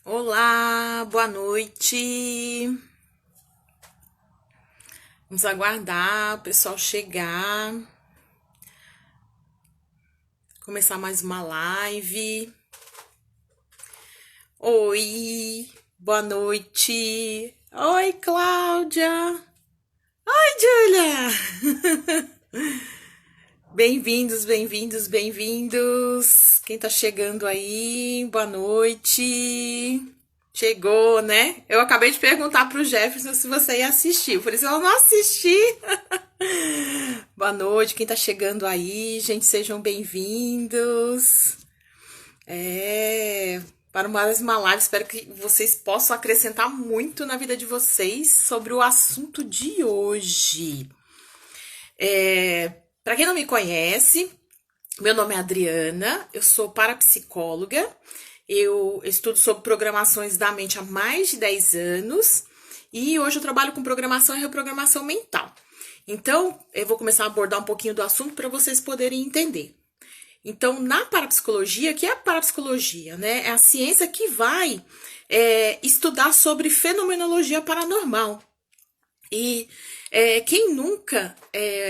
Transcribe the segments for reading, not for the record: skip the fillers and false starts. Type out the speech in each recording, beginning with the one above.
Olá, boa noite. Vamos aguardar o pessoal chegar, começar mais uma live. Oi, boa noite. Oi, Cláudia. Oi, Júlia. Bem-vindos, bem-vindos, bem-vindos. Quem tá chegando aí? Boa noite. Chegou, né? Eu acabei de perguntar pro Jefferson se você ia assistir. Por isso eu não assisti. Boa noite, quem tá chegando aí, gente, sejam bem-vindos. Para mais uma live, espero que vocês possam acrescentar muito na vida de vocês sobre o assunto de hoje. Para quem não me conhece, meu nome é Adriana, eu sou parapsicóloga, eu estudo sobre programações da mente há mais de 10 anos e hoje eu trabalho com programação e reprogramação mental. Então, eu vou começar a abordar um pouquinho do assunto para vocês poderem entender. Então, na parapsicologia, o que é a parapsicologia, né? É a ciência que vai estudar sobre fenomenologia paranormal. E quem nunca,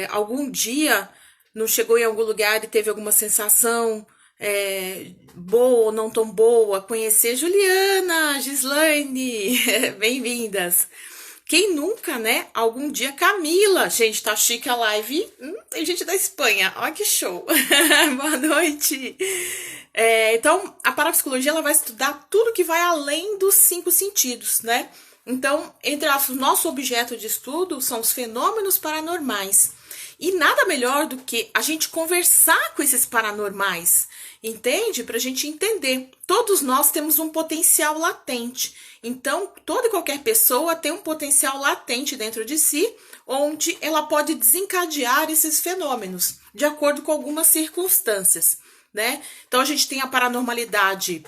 algum dia, não chegou em algum lugar e teve alguma sensação boa ou não tão boa, conhecer Juliana, Gislaine, bem-vindas. Quem nunca, né? Algum dia, Camila. Gente, tá chique a live. Tem gente da Espanha. Olha que show. Boa noite. Então, a parapsicologia ela vai estudar tudo que vai além dos 5 sentidos, né? Então, entre o nosso objeto de estudo são os fenômenos paranormais. E nada melhor do que a gente conversar com esses paranormais, entende? Para a gente entender. Todos nós temos um potencial latente. Então, toda e qualquer pessoa tem um potencial latente dentro de si, onde ela pode desencadear esses fenômenos, de acordo com algumas circunstâncias, né? Então, a gente tem a paranormalidade.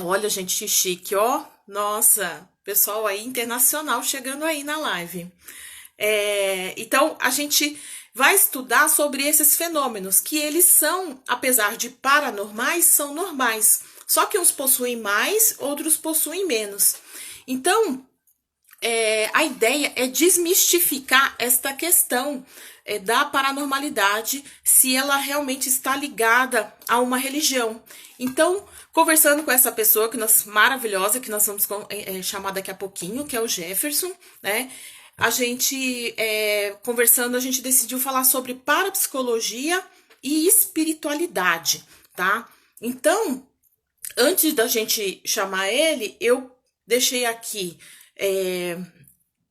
Olha, gente, que chique, ó. Nossa, pessoal aí internacional chegando aí na live. Então, a gente vai estudar sobre esses fenômenos, que eles são, apesar de paranormais, são normais. Só que uns possuem mais, outros possuem menos. Então, a ideia é desmistificar esta questão da paranormalidade, se ela realmente está ligada a uma religião. Então, conversando com essa pessoa maravilhosa, que nós vamos chamar daqui a pouquinho, que é o Jefferson, né? A gente, conversando, a gente decidiu falar sobre parapsicologia e espiritualidade, tá? Então, antes da gente chamar ele, eu deixei aqui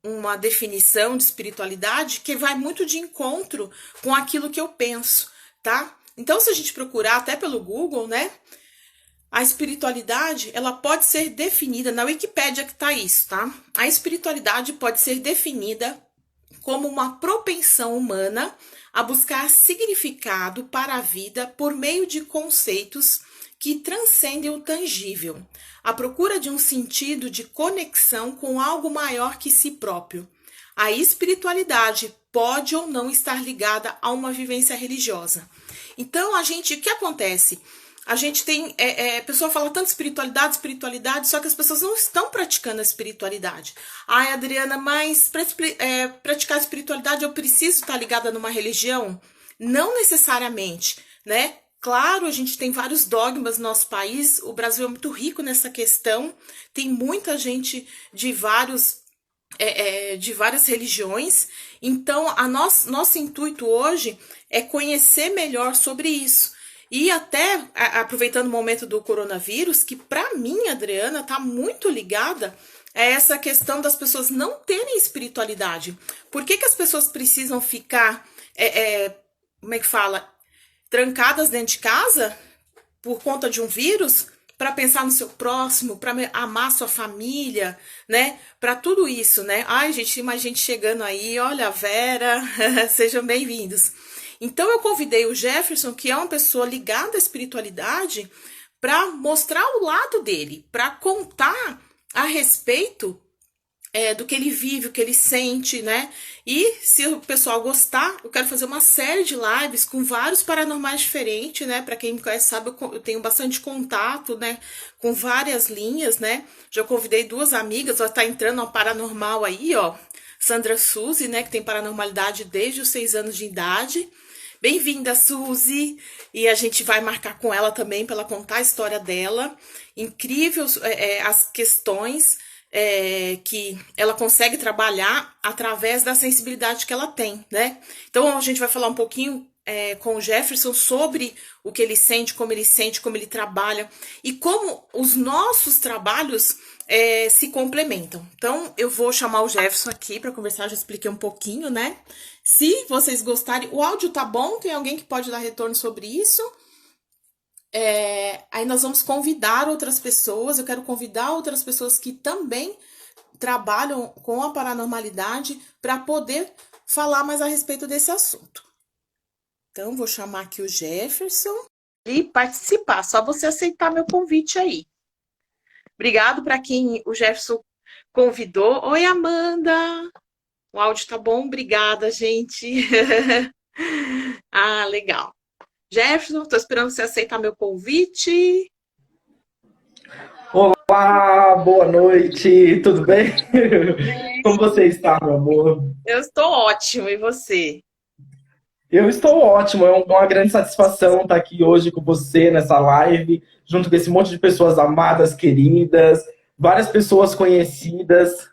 uma definição de espiritualidade que vai muito de encontro com aquilo que eu penso, tá? Então, se a gente procurar até pelo Google, né? A espiritualidade, ela pode ser definida, na Wikipédia que tá isso, tá? A espiritualidade pode ser definida como uma propensão humana a buscar significado para a vida por meio de conceitos que transcendem o tangível, a procura de um sentido de conexão com algo maior que si próprio. A espiritualidade pode ou não estar ligada a uma vivência religiosa. Então, o que acontece? A gente tem, a pessoa fala tanto espiritualidade, espiritualidade, só que as pessoas não estão praticando a espiritualidade. Ai, Adriana, mas para praticar a espiritualidade eu preciso estar ligada numa religião? Não necessariamente, né? Claro, a gente tem vários dogmas no nosso país, o Brasil é muito rico nessa questão, tem muita gente de várias religiões, então nosso intuito hoje é conhecer melhor sobre isso. E até, aproveitando o momento do coronavírus, que para mim, Adriana, tá muito ligada a essa questão das pessoas não terem espiritualidade. Por que as pessoas precisam ficar, como é que fala, trancadas dentro de casa por conta de um vírus? Para pensar no seu próximo, para amar sua família, né? Para tudo isso, né? Ai, gente, tem mais gente chegando aí. Olha, a Vera, sejam bem-vindos. Então, eu convidei o Jefferson, que é uma pessoa ligada à espiritualidade, para mostrar o lado dele, para contar a respeito do que ele vive, o que ele sente, né? E se o pessoal gostar, eu quero fazer uma série de lives com vários paranormais diferentes, né? Para quem me conhece sabe, eu tenho bastante contato, né? Com várias linhas, né? Já convidei duas amigas, ó, tá entrando uma paranormal aí, ó. Sandra Suzy, né? Que tem paranormalidade desde os 6 anos de idade. Bem-vinda, Suzy! E a gente vai marcar com ela também para ela contar a história dela. Incrível as questões que ela consegue trabalhar através da sensibilidade que ela tem, né? Então a gente vai falar um pouquinho com o Jefferson sobre o que ele sente, como ele trabalha e como os nossos trabalhos se complementam. Então eu vou chamar o Jefferson aqui para conversar, já expliquei um pouquinho, né? Se vocês gostarem, o áudio tá bom? Tem alguém que pode dar retorno sobre isso? Aí nós vamos convidar outras pessoas. Eu quero convidar outras pessoas que também trabalham com a paranormalidade para poder falar mais a respeito desse assunto. Então, vou chamar aqui o Jefferson e participar. Só você aceitar meu convite aí. Obrigado para quem o Jefferson convidou. Oi, Amanda! O áudio tá bom? Obrigada, gente. Ah, legal. Jefferson, estou esperando você aceitar meu convite. Olá, boa noite, tudo bem? Como você está, meu amor? Eu estou ótimo, e você? Eu estou ótimo, é uma grande satisfação estar aqui hoje com você nessa live, junto com esse monte de pessoas amadas, queridas, várias pessoas conhecidas.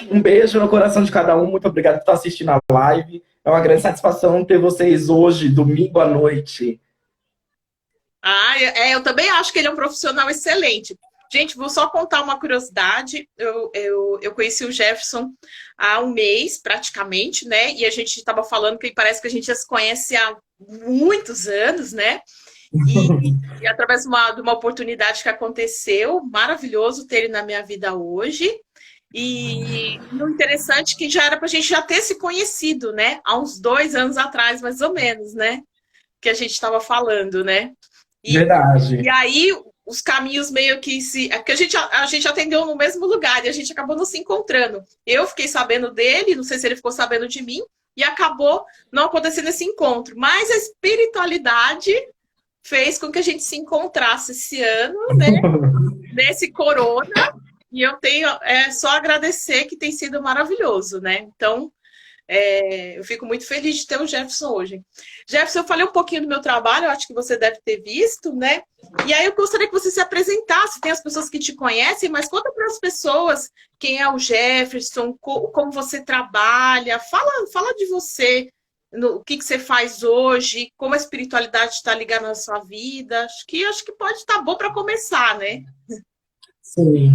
Um beijo no coração de cada um, muito obrigado por estar assistindo a live. É uma grande satisfação ter vocês hoje, domingo à noite. Ah, eu também acho que ele é um profissional excelente. Gente, vou só contar uma curiosidade. Eu conheci o Jefferson há um mês, praticamente, né? E a gente estava falando que parece que a gente já se conhece há muitos anos, né? E através de uma oportunidade que aconteceu, maravilhoso ter ele na minha vida hoje. E o interessante é que já era para a gente já ter se conhecido, né? Há uns 2 anos atrás, mais ou menos, né? Que a gente estava falando, né? E Verdade. aí os caminhos meio que se. É porque a gente atendeu no mesmo lugar e a gente acabou não se encontrando. Eu fiquei sabendo dele, não sei se ele ficou sabendo de mim, e acabou não acontecendo esse encontro. Mas a espiritualidade fez com que a gente se encontrasse esse ano, né? Nesse corona. E eu tenho só agradecer que tem sido maravilhoso, né? Então, eu fico muito feliz de ter o Jefferson hoje. Jefferson, eu falei um pouquinho do meu trabalho, eu acho que você deve ter visto, né? E aí eu gostaria que você se apresentasse. Tem as pessoas que te conhecem, mas conta para as pessoas quem é o Jefferson, como você trabalha. Fala de você, o que você faz hoje, como a espiritualidade está ligada na sua vida. Acho que pode estar bom para começar, né? Sim.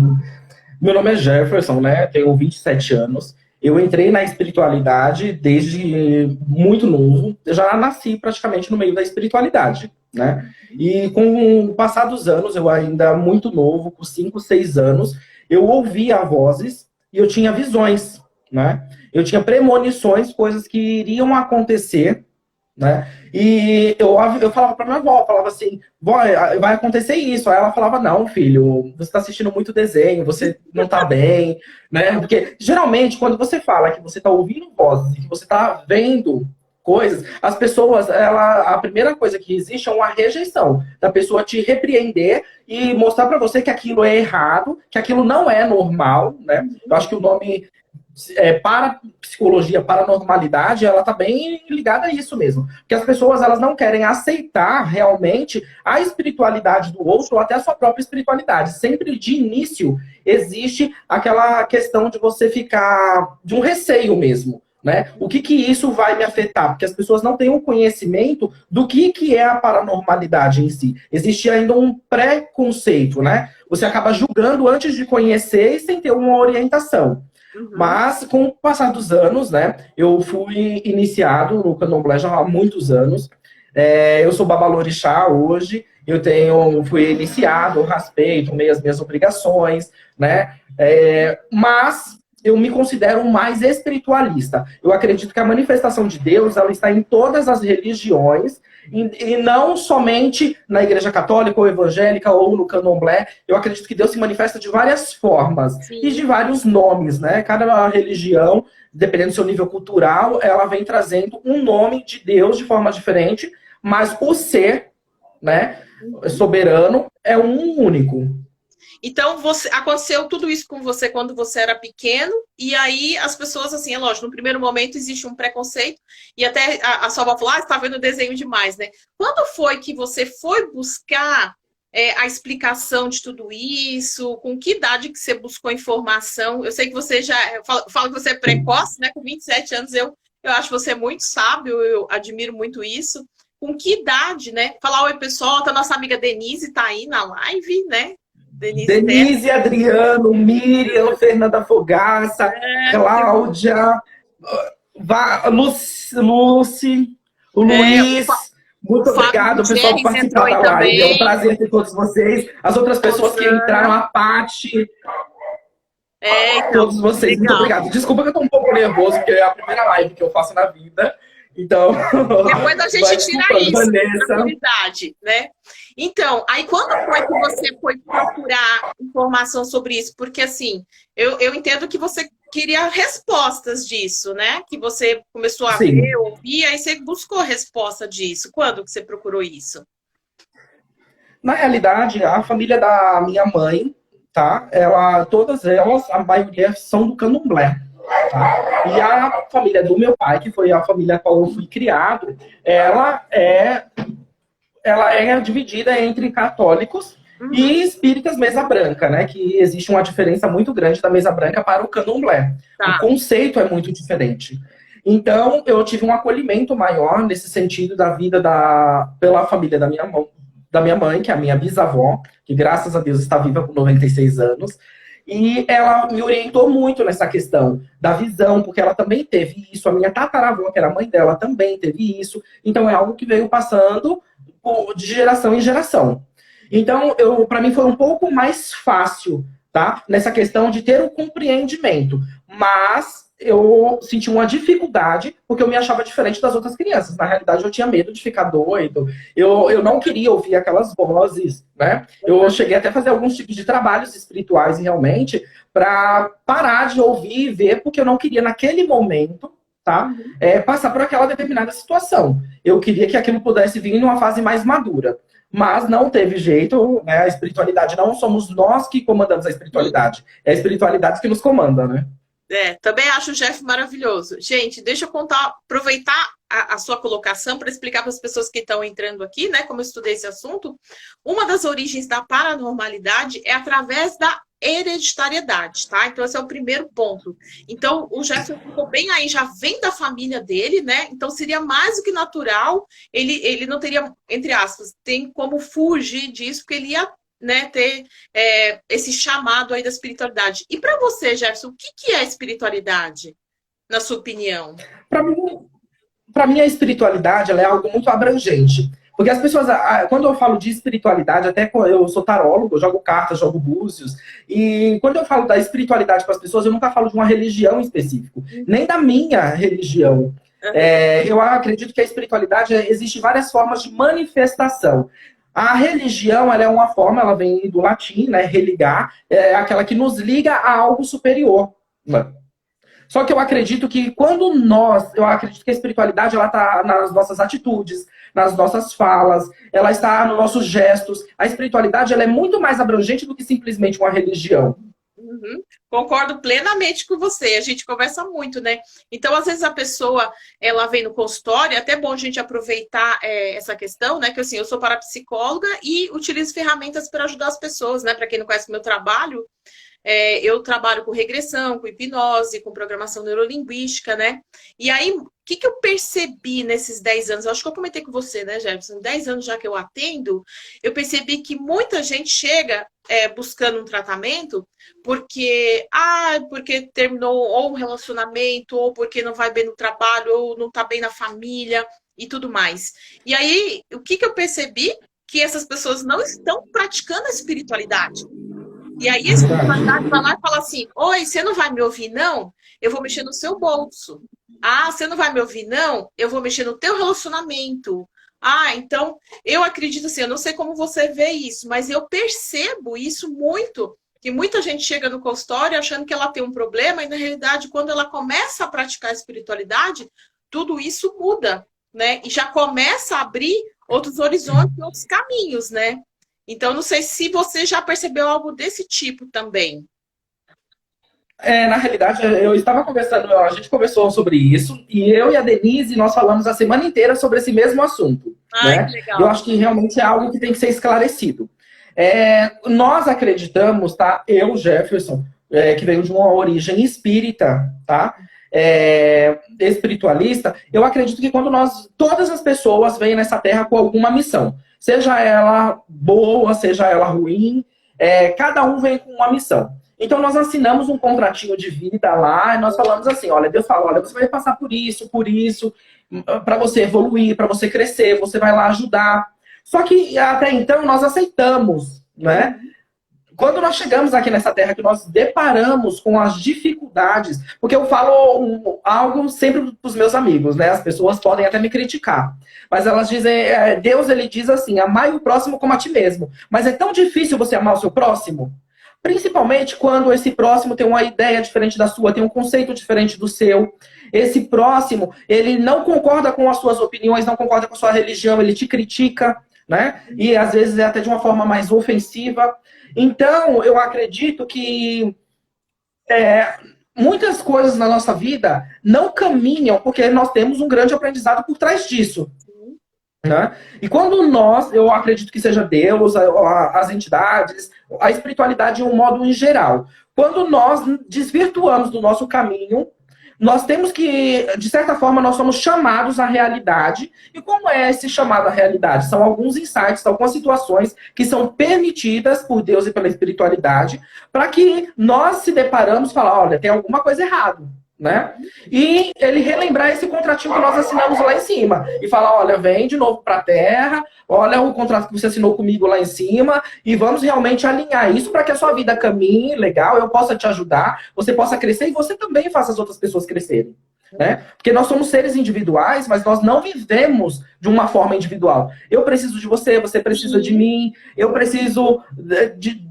Meu nome é Jefferson, né? Tenho 27 anos. Eu entrei na espiritualidade desde muito novo. Eu já nasci praticamente no meio da espiritualidade, né? E com o passar dos anos, eu ainda muito novo, com 5, 6 anos, eu ouvia vozes e eu tinha visões, né? Eu tinha premonições, coisas que iriam acontecer, né? E eu falava para minha avó, falava assim, vó, vai acontecer isso. Aí ela falava, não, filho, você está assistindo muito desenho, você não está bem, né? Porque geralmente quando você fala que você está ouvindo vozes, que você está vendo coisas, as pessoas, a primeira coisa que existe é uma rejeição da pessoa te repreender e mostrar para você que aquilo é errado, que aquilo não é normal, né? Eu acho que o nome para psicologia, paranormalidade, ela tá bem ligada a isso mesmo. Porque as pessoas, elas não querem aceitar realmente a espiritualidade do outro ou até a sua própria espiritualidade. Sempre de início existe aquela questão de você ficar de um receio mesmo. Né? O que isso vai me afetar? Porque as pessoas não têm um conhecimento do que é a paranormalidade em si. Existe ainda um preconceito, né? Você acaba julgando antes de conhecer e sem ter uma orientação. Mas, com o passar dos anos, né, eu fui iniciado no candomblé já há muitos anos. Eu sou babalorixá hoje, fui iniciado, raspei, tomei as minhas obrigações, né? Mas eu me considero mais espiritualista. Eu acredito que a manifestação de Deus ela está em todas as religiões e não somente na Igreja Católica ou Evangélica ou no Candomblé. Eu acredito que Deus se manifesta de várias formas Sim. e de vários nomes, né? Cada religião, dependendo do seu nível cultural, ela vem trazendo um nome de Deus de forma diferente, mas o ser, né, soberano é um único. Então, aconteceu tudo isso com você quando você era pequeno, e aí as pessoas, assim, é lógico, no primeiro momento existe um preconceito, e até a sua avó falou, você está vendo desenho demais, né? Quando foi que você foi buscar a explicação de tudo isso? Com que idade que você buscou informação? Eu sei que você eu falo que você é precoce, né? Com 27 anos, eu acho você muito sábio, eu admiro muito isso. Com que idade, né? Falar, oi, pessoal, tá nossa amiga Denise, tá aí na live, né? Denise, Adriano, Miriam, Fernanda Fogaça, Cláudia, Lucy, o Luiz. Muito obrigado, pessoal, por participar da live. É um prazer ter todos vocês. As outras pessoas que entraram, a Paty. Então, todos vocês, legal. Muito obrigado. Desculpa que eu tô um pouco nervoso, porque é a primeira live que eu faço na vida. Então, depois a gente tira isso, tranquilidade, né? Então, aí quando foi que você foi procurar informação sobre isso? Porque, assim, eu entendo que você queria respostas disso, né? Que você começou a ver, ouvir, aí você buscou resposta disso. Quando que você procurou isso? Na realidade, a família da minha mãe, tá? Todas elas, a maioria são do Candomblé. Tá? E a família do meu pai, que foi a família a qual eu fui criado, ela é dividida entre católicos e espíritas mesa branca, né? Que existe uma diferença muito grande da mesa branca para o Candomblé. Tá. O conceito é muito diferente. Então, eu tive um acolhimento maior nesse sentido da vida pela família da minha mãe, que é a minha bisavó, que graças a Deus está viva com 96 anos. E ela me orientou muito nessa questão da visão, porque ela também teve isso. A minha tataravó, que era a mãe dela, também teve isso. Então, é algo que veio passando de geração em geração. Então, para mim foi um pouco mais fácil, tá? Nessa questão de ter o compreendimento. Mas eu senti uma dificuldade, porque eu me achava diferente das outras crianças. Na realidade, eu tinha medo de ficar doido. Eu não queria ouvir aquelas vozes, né? Eu cheguei até a fazer alguns tipos de trabalhos espirituais, realmente, para parar de ouvir e ver, porque eu não queria, naquele momento, tá? Passar por aquela determinada situação. Eu queria que aquilo pudesse vir numa fase mais madura. Mas não teve jeito, né? A espiritualidade, não somos nós que comandamos a espiritualidade. É a espiritualidade que nos comanda, né? Também acho o Jeff maravilhoso. Gente, deixa eu aproveitar a sua colocação para explicar para as pessoas que estão entrando aqui, né, como eu estudei esse assunto. Uma das origens da paranormalidade é através da hereditariedade, tá? Então, esse é o primeiro ponto. Então, o Jeff ficou bem aí, já vem da família dele, né? Então, seria mais do que natural, ele não teria, entre aspas, tem como fugir disso, porque ele ia, né, ter esse chamado aí da espiritualidade. E para você, Jefferson, o que é espiritualidade, na sua opinião? Para mim, a espiritualidade ela é algo muito abrangente. Porque as pessoas, quando eu falo de espiritualidade, até eu sou tarólogo, eu jogo cartas, jogo búzios, e quando eu falo da espiritualidade para as pessoas, eu nunca falo de uma religião específica, nem da minha religião. Eu acredito que a espiritualidade, existe várias formas de manifestação. A religião, ela é uma forma, ela vem do latim, né, religar, é aquela que nos liga a algo superior. Só que eu acredito que eu acredito que a espiritualidade, ela está nas nossas atitudes, nas nossas falas, ela está nos nossos gestos. A espiritualidade, ela é muito mais abrangente do que simplesmente uma religião. Concordo plenamente com você, a gente conversa muito, né? Então, às vezes a pessoa, ela vem no consultório, é até bom a gente aproveitar essa questão, né? Que assim, eu sou parapsicóloga e utilizo ferramentas para ajudar as pessoas, né? Para quem não conhece o meu trabalho, eu trabalho com regressão, com hipnose, com programação neurolinguística, né? E aí, o que eu percebi nesses 10 anos? Eu acho que eu comentei com você, né, Jefferson? 10 anos já que eu atendo, eu percebi que muita gente chega buscando um tratamento porque terminou ou um relacionamento, ou porque não vai bem no trabalho, ou não tá bem na família e tudo mais. E aí, o que eu percebi? Que essas pessoas não estão praticando a espiritualidade. E aí a É verdade. espiritualidade vai lá e fala assim: oi, você não vai me ouvir, não? Eu vou mexer no seu bolso. Ah, você não vai me ouvir, não? Eu vou mexer no teu relacionamento. Ah, então eu acredito assim, eu não sei como você vê isso, mas eu percebo isso muito, que muita gente chega no consultório achando que ela tem um problema, e na realidade, quando ela começa a praticar a espiritualidade, tudo isso muda, né? E já começa a abrir outros horizontes, outros caminhos, né? Então, não sei se você já percebeu algo desse tipo também. Na realidade, eu estava conversando, a gente conversou sobre isso, e eu e a Denise, nós falamos a semana inteira sobre esse mesmo assunto, Ai, que né? Eu legal. acho que realmente é algo que tem que ser esclarecido. Nós acreditamos, tá? Eu, Jefferson, que veio de uma origem espírita, tá? Espiritualista, eu acredito que quando todas as pessoas vêm nessa terra com alguma missão, seja ela boa, seja ela ruim, cada um vem com uma missão. Então nós assinamos um contratinho de vida lá e nós falamos assim, olha, Deus fala, olha, você vai passar por isso, para você evoluir, para você crescer, você vai lá ajudar. Só que até então nós aceitamos, né? Quando nós chegamos aqui nessa terra, que nós deparamos com as dificuldades, porque eu falo algo sempre para os meus amigos, né? As pessoas podem até me criticar, mas elas dizem, Deus ele diz assim, amai o próximo como a ti mesmo. Mas é tão difícil você amar o seu próximo? Principalmente quando esse próximo tem uma ideia diferente da sua, tem um conceito diferente do seu. Esse próximo, ele não concorda com as suas opiniões, não concorda com a sua religião, ele te critica, né? E às vezes é até de uma forma mais ofensiva. Então, eu acredito que muitas coisas na nossa vida não caminham porque nós temos um grande aprendizado por trás disso. Né? E quando eu acredito que seja Deus, as entidades, a espiritualidade de um modo em geral, quando nós desvirtuamos do nosso caminho, nós temos que, de certa forma, nós somos chamados à realidade. E como é esse chamado à realidade? São alguns insights, algumas situações que são permitidas por Deus e pela espiritualidade, para que nós se deparamos e falar, olha, tem alguma coisa errada. Né? E ele relembrar esse contratinho que nós assinamos lá em cima. E falar, olha, vem de novo para a Terra, olha o contrato que você assinou comigo lá em cima, e vamos realmente alinhar isso para que a sua vida caminhe legal, eu possa te ajudar, você possa crescer e você também faça as outras pessoas crescerem. Né? Porque nós somos seres individuais, mas nós não vivemos de uma forma individual. Eu preciso de você, você precisa de mim, eu preciso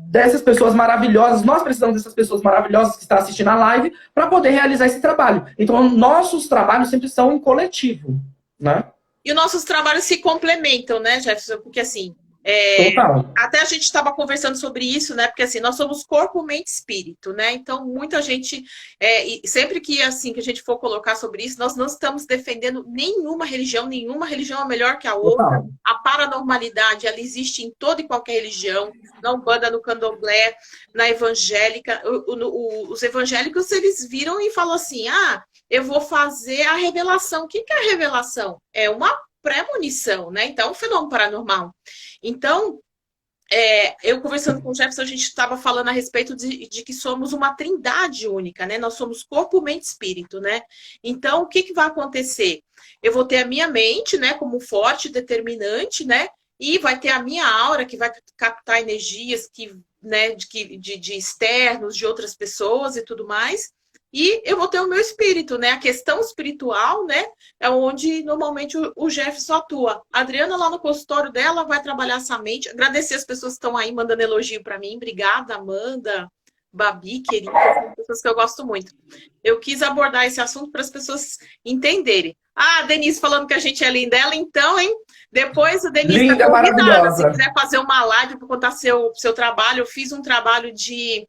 dessas pessoas maravilhosas, nós precisamos dessas pessoas maravilhosas que estão assistindo a live para poder realizar esse trabalho. Então, nossos trabalhos sempre são em coletivo, né? E os nossos trabalhos se complementam, né, Jefferson? Porque assim, Total. até a gente estava conversando sobre isso, né? Porque assim, nós somos corpo, mente e espírito, né? Então, muita gente, e sempre que assim que a gente for colocar sobre isso, nós não estamos defendendo nenhuma religião é melhor que a outra. Total. A paranormalidade, ela existe em toda e qualquer religião, na Umbanda, no Candomblé, na evangélica. Os evangélicos, eles viram e falam assim, eu vou fazer a revelação. O que é a revelação? É uma premonição, né? Então, é um fenômeno paranormal. Então, eu conversando com o Jefferson, a gente estava falando a respeito de que somos uma trindade única, né? Nós somos corpo, mente e espírito, né? Então, o que vai acontecer? Eu vou ter a minha mente, né, como forte, determinante, né? E vai ter a minha aura, que vai captar energias né, de externos, de outras pessoas e tudo mais. E eu vou ter o meu espírito, né? A questão espiritual, né? É onde normalmente o Jefferson atua. A Adriana, lá no consultório dela, vai trabalhar essa mente. Agradecer as pessoas que estão aí mandando elogio para mim. Obrigada, Amanda, Babi, querida, são pessoas que eu gosto muito. Eu quis abordar esse assunto para as pessoas entenderem. A Denise falando que a gente é linda. Ela, então, hein? Depois a Denise está Linda, convidada. Se maravilhosa. quiser fazer uma live para contar seu trabalho, eu fiz um trabalho de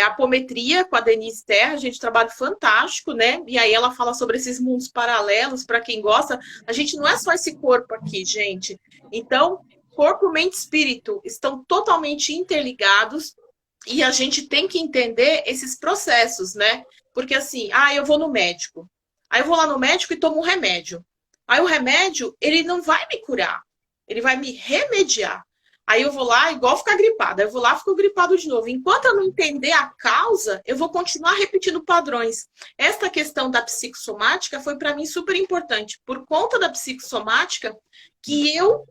apometria com a Denise Terra, a gente trabalha fantástico, né? E aí ela fala sobre esses mundos paralelos, para quem gosta. A gente não é só esse corpo aqui, gente. Então, corpo, mente e espírito estão totalmente interligados e a gente tem que entender esses processos, né? Porque assim, eu vou no médico. Aí eu vou lá no médico e tomo um remédio. Aí o remédio, ele não vai me curar, ele vai me remediar. Aí eu vou lá, igual ficar gripada. Eu vou lá, fico gripado de novo. Enquanto eu não entender a causa, eu vou continuar repetindo padrões. Esta questão da psicossomática foi para mim super importante. Por conta da psicossomática, que eu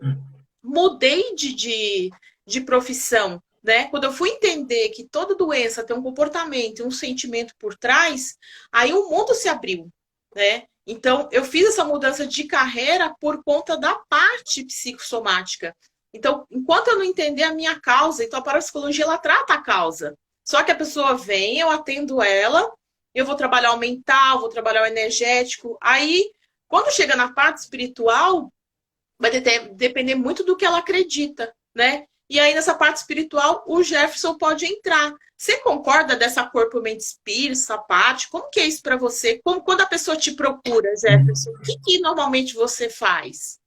mudei de profissão. né? Quando eu fui entender que toda doença tem um comportamento e um sentimento por trás, aí o mundo se abriu, né? Então, eu fiz essa mudança de carreira por conta da parte psicossomática. Então, enquanto eu não entender a minha causa, então a parapsicologia, ela trata a causa. Só que a pessoa vem, eu atendo ela, eu vou trabalhar o mental, vou trabalhar o energético. Aí, quando chega na parte espiritual, vai depender muito do que ela acredita, né? E aí, nessa parte espiritual, o Jefferson pode entrar. Você concorda dessa corpo, mente, espírito, essa parte? Como que é isso para você? Como, quando a pessoa te procura, Jefferson, o que normalmente você faz?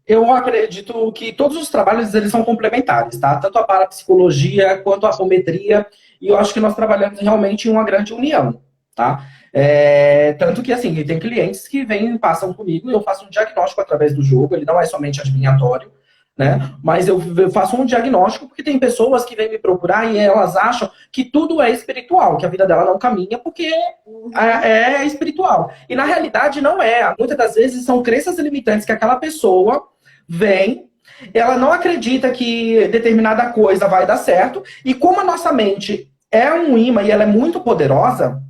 Eu acredito que todos os trabalhos eles são complementares, tá? Tanto a parapsicologia quanto a apometria, e eu acho que nós trabalhamos realmente em uma grande união, tá? Tanto que, assim, tem clientes que vêm e passam comigo e eu faço um diagnóstico através do jogo, ele não é somente adivinhatório, né? Mas eu faço um diagnóstico porque tem pessoas que vêm me procurar e elas acham que tudo é espiritual, que a vida dela não caminha porque é espiritual. E na realidade não é. Muitas das vezes são crenças limitantes que aquela pessoa vem, ela não acredita que determinada coisa vai dar certo, e como a nossa mente é um imã e ela é muito poderosa,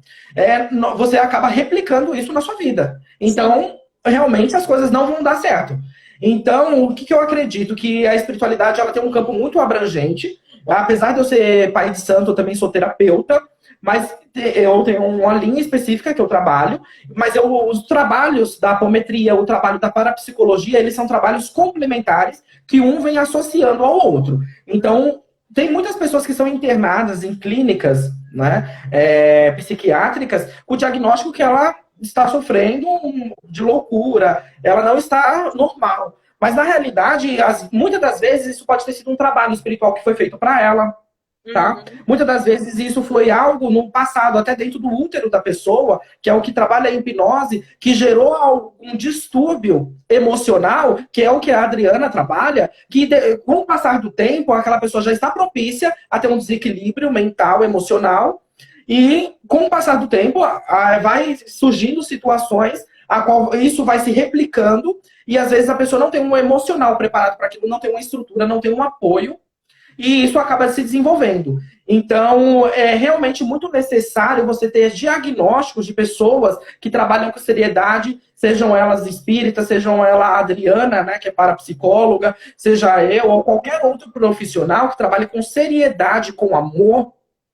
você acaba replicando isso na sua vida. Então, realmente as coisas não vão dar certo. Então, o que eu acredito? Que a espiritualidade ela tem um campo muito abrangente. Apesar de eu ser pai de santo, eu também sou terapeuta, mas eu tenho uma linha específica que eu trabalho, mas os trabalhos da apometria, o trabalho da parapsicologia, eles são trabalhos complementares que um vem associando ao outro. Então, tem muitas pessoas que são internadas em clínicas, né, psiquiátricas, com o diagnóstico que ela está sofrendo de loucura, ela não está normal. Mas, na realidade, muitas das vezes, isso pode ter sido um trabalho espiritual que foi feito para ela, tá? Muitas das vezes isso foi algo no passado, até dentro do útero da pessoa, que é o que trabalha a hipnose, que gerou algum distúrbio emocional, que é o que a Adriana trabalha, que com o passar do tempo, aquela pessoa já está propícia a ter um desequilíbrio mental, emocional, e com o passar do tempo, vai surgindo situações a qual isso vai se replicando, e às vezes a pessoa não tem um emocional preparado para aquilo, não tem uma estrutura, não tem um apoio, e isso acaba se desenvolvendo. Então, é realmente muito necessário você ter diagnósticos de pessoas que trabalham com seriedade, sejam elas espíritas, sejam ela a Adriana, né, que é parapsicóloga, seja eu ou qualquer outro profissional que trabalhe com seriedade, com amor,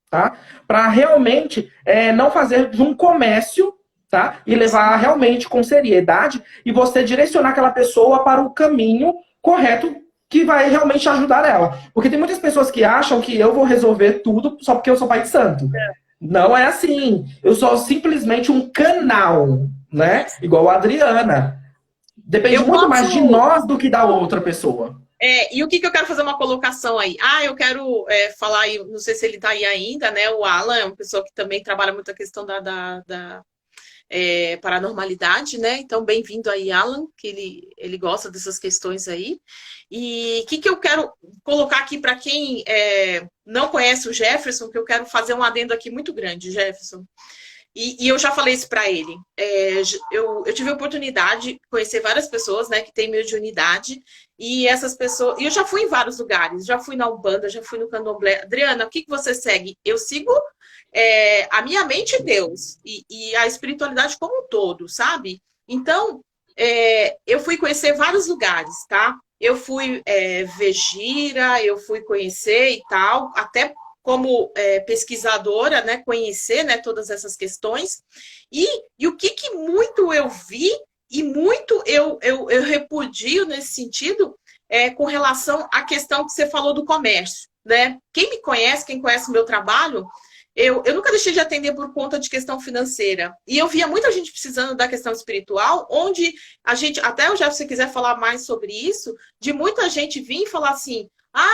tá? Para realmente não fazer de um comércio, tá? E levar realmente com seriedade e você direcionar aquela pessoa para o caminho correto que vai realmente ajudar ela. Porque tem muitas pessoas que acham que eu vou resolver tudo só porque eu sou pai de santo. Não é assim. Eu sou simplesmente um canal, né? Igual a Adriana. Depende muito mais de nós do que da outra pessoa. E o que eu quero fazer uma colocação aí? Eu quero falar aí, não sei se ele está aí ainda, né? O Alan é uma pessoa que também trabalha muito a questão da paranormalidade, né? Então, bem-vindo aí, Alan, que ele gosta dessas questões aí. E o que eu quero colocar aqui para quem não conhece o Jefferson, que eu quero fazer um adendo aqui muito grande, Jefferson. E eu já falei isso para ele. Eu tive a oportunidade de conhecer várias pessoas, né, que têm mediunidade, e essas pessoas. E eu já fui em vários lugares, já fui na Umbanda, já fui no Candomblé. Adriana, o que você segue? Eu sigo a minha mente e Deus, e a espiritualidade como um todo, sabe? Então, eu fui conhecer vários lugares, tá? Eu fui ver gira, eu fui conhecer e tal, até como pesquisadora, né, conhecer, né, todas essas questões. E o que muito eu vi e muito eu repudio nesse sentido com relação à questão que você falou do comércio, né? Quem me conhece, quem conhece o meu trabalho, eu nunca deixei de atender por conta de questão financeira. E eu via muita gente precisando da questão espiritual, onde a gente, até o Jeff, se você quiser falar mais sobre isso, de muita gente vir e falar assim,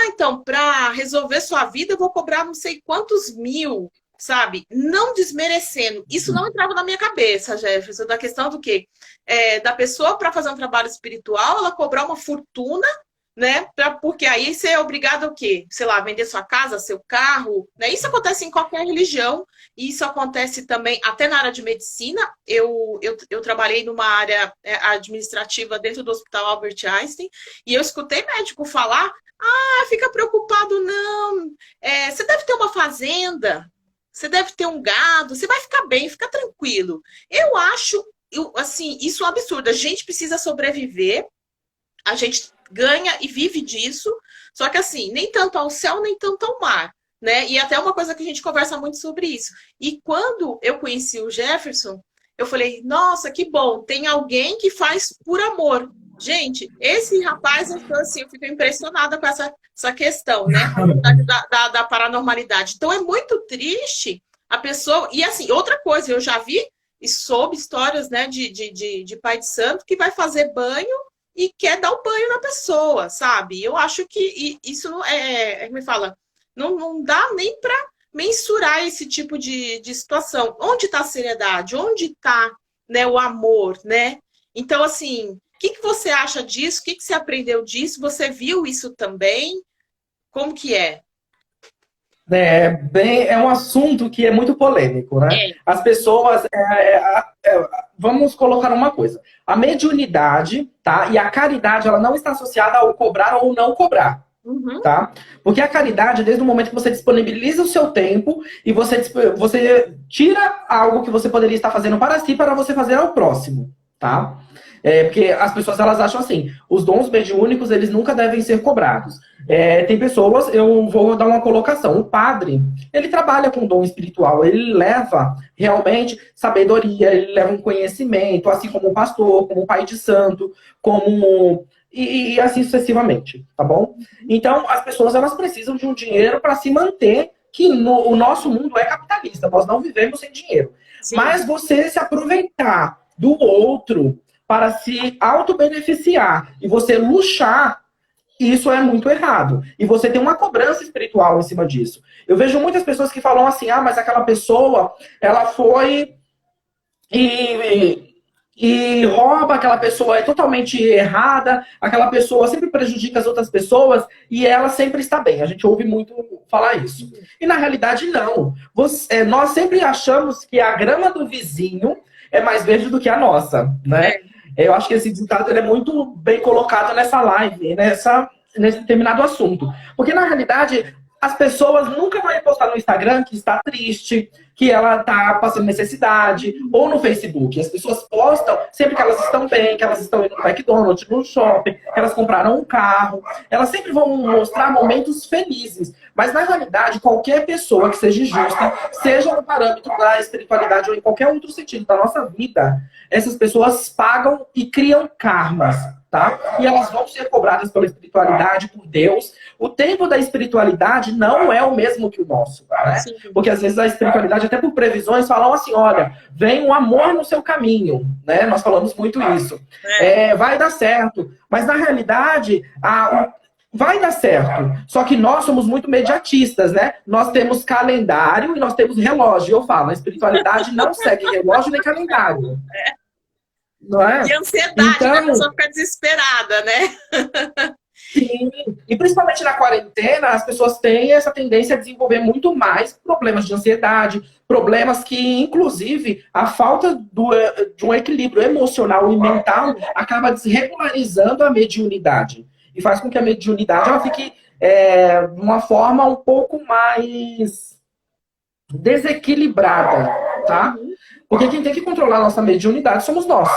então, para resolver sua vida, eu vou cobrar não sei quantos mil, sabe? Não desmerecendo. Isso não entrava na minha cabeça, Jefferson, da questão do quê? Da pessoa, para fazer um trabalho espiritual, ela cobrar uma fortuna, né? Porque aí você é obrigado a quê? Sei lá, vender sua casa, seu carro, né? Isso acontece em qualquer religião, e isso acontece também até na área de medicina. Eu trabalhei numa área administrativa dentro do Hospital Albert Einstein, e eu escutei médico falar, fica preocupado você deve ter uma fazenda, você deve ter um gado, você vai ficar bem, fica tranquilo. Eu acho, assim, isso é um absurdo. A gente precisa sobreviver, a gente ganha e vive disso, só que assim, nem tanto ao céu, nem tanto ao mar, né? E até uma coisa que a gente conversa muito sobre isso. E quando eu conheci o Jefferson, eu falei, nossa, que bom, tem alguém que faz por amor. Gente, esse rapaz, então, assim, eu fico impressionada com essa questão, né? Com a questão da paranormalidade. Então, é muito triste a pessoa. E, assim, outra coisa, eu já vi e soube histórias, né, de pai de santo que vai fazer banho e quer dar o banho na pessoa, sabe? Eu acho que isso não como me fala, não dá nem para mensurar esse tipo de situação. Onde está a seriedade? Onde está, né, o amor, né? Então, assim, o que você acha disso? O que você aprendeu disso? Você viu isso também? Como que é? É um assunto que é muito polêmico, né? É. As pessoas, vamos colocar uma coisa, a mediunidade, tá? E a caridade, ela não está associada ao cobrar ou não cobrar, Uhum. tá? Porque a caridade, desde o momento que você disponibiliza o seu tempo e você tira algo que você poderia estar fazendo para si, para você fazer ao próximo, tá? Porque as pessoas, elas acham assim, os dons mediúnicos, eles nunca devem ser cobrados. Tem pessoas, eu vou dar uma colocação, o padre, ele trabalha com dom espiritual, ele leva realmente sabedoria, ele leva um conhecimento, assim como o pastor, como o pai de santo, como... E assim sucessivamente, tá bom? Então, as pessoas, elas precisam de um dinheiro para se manter, que o nosso mundo é capitalista, nós não vivemos sem dinheiro. Sim. Mas você se aproveitar do outro para se auto-beneficiar e você luxar, isso é muito errado. E você tem uma cobrança espiritual em cima disso. Eu vejo muitas pessoas que falam assim, mas aquela pessoa, ela foi e rouba, aquela pessoa é totalmente errada, aquela pessoa sempre prejudica as outras pessoas e ela sempre está bem. A gente ouve muito falar isso. E na realidade, não. Nós sempre achamos que a grama do vizinho é mais verde do que a nossa, né? Eu acho que esse ditado ele é muito bem colocado nessa live, nesse determinado assunto. Porque, na realidade, as pessoas nunca vão postar no Instagram que está triste, que ela está passando necessidade, ou no Facebook. As pessoas postam sempre que elas estão bem, que elas estão indo no McDonald's, no shopping, que elas compraram um carro. Elas sempre vão mostrar momentos felizes. Mas, na realidade, qualquer pessoa que seja justa, seja no parâmetro da espiritualidade ou em qualquer outro sentido da nossa vida, essas pessoas pagam e criam karmas, tá? E elas vão ser cobradas pela espiritualidade, por Deus. O tempo da espiritualidade não é o mesmo que o nosso, né? Porque às vezes a espiritualidade, até por previsões, falam assim, olha, vem um amor no seu caminho, né? Nós falamos muito isso. Vai dar certo. Mas na realidade, vai dar certo. Só que nós somos muito mediatistas, né? Nós temos calendário e nós temos relógio. Eu falo, a espiritualidade não segue relógio nem calendário. Não é? E ansiedade, então, né? A pessoa fica desesperada, né? Sim, e principalmente na quarentena, as pessoas têm essa tendência a desenvolver muito mais problemas de ansiedade, problemas que, inclusive, a falta de um equilíbrio emocional e mental acaba desregularizando a mediunidade. E faz com que a mediunidade ela fique de uma forma um pouco mais desequilibrada, tá? Porque quem tem que controlar a nossa mediunidade somos nós.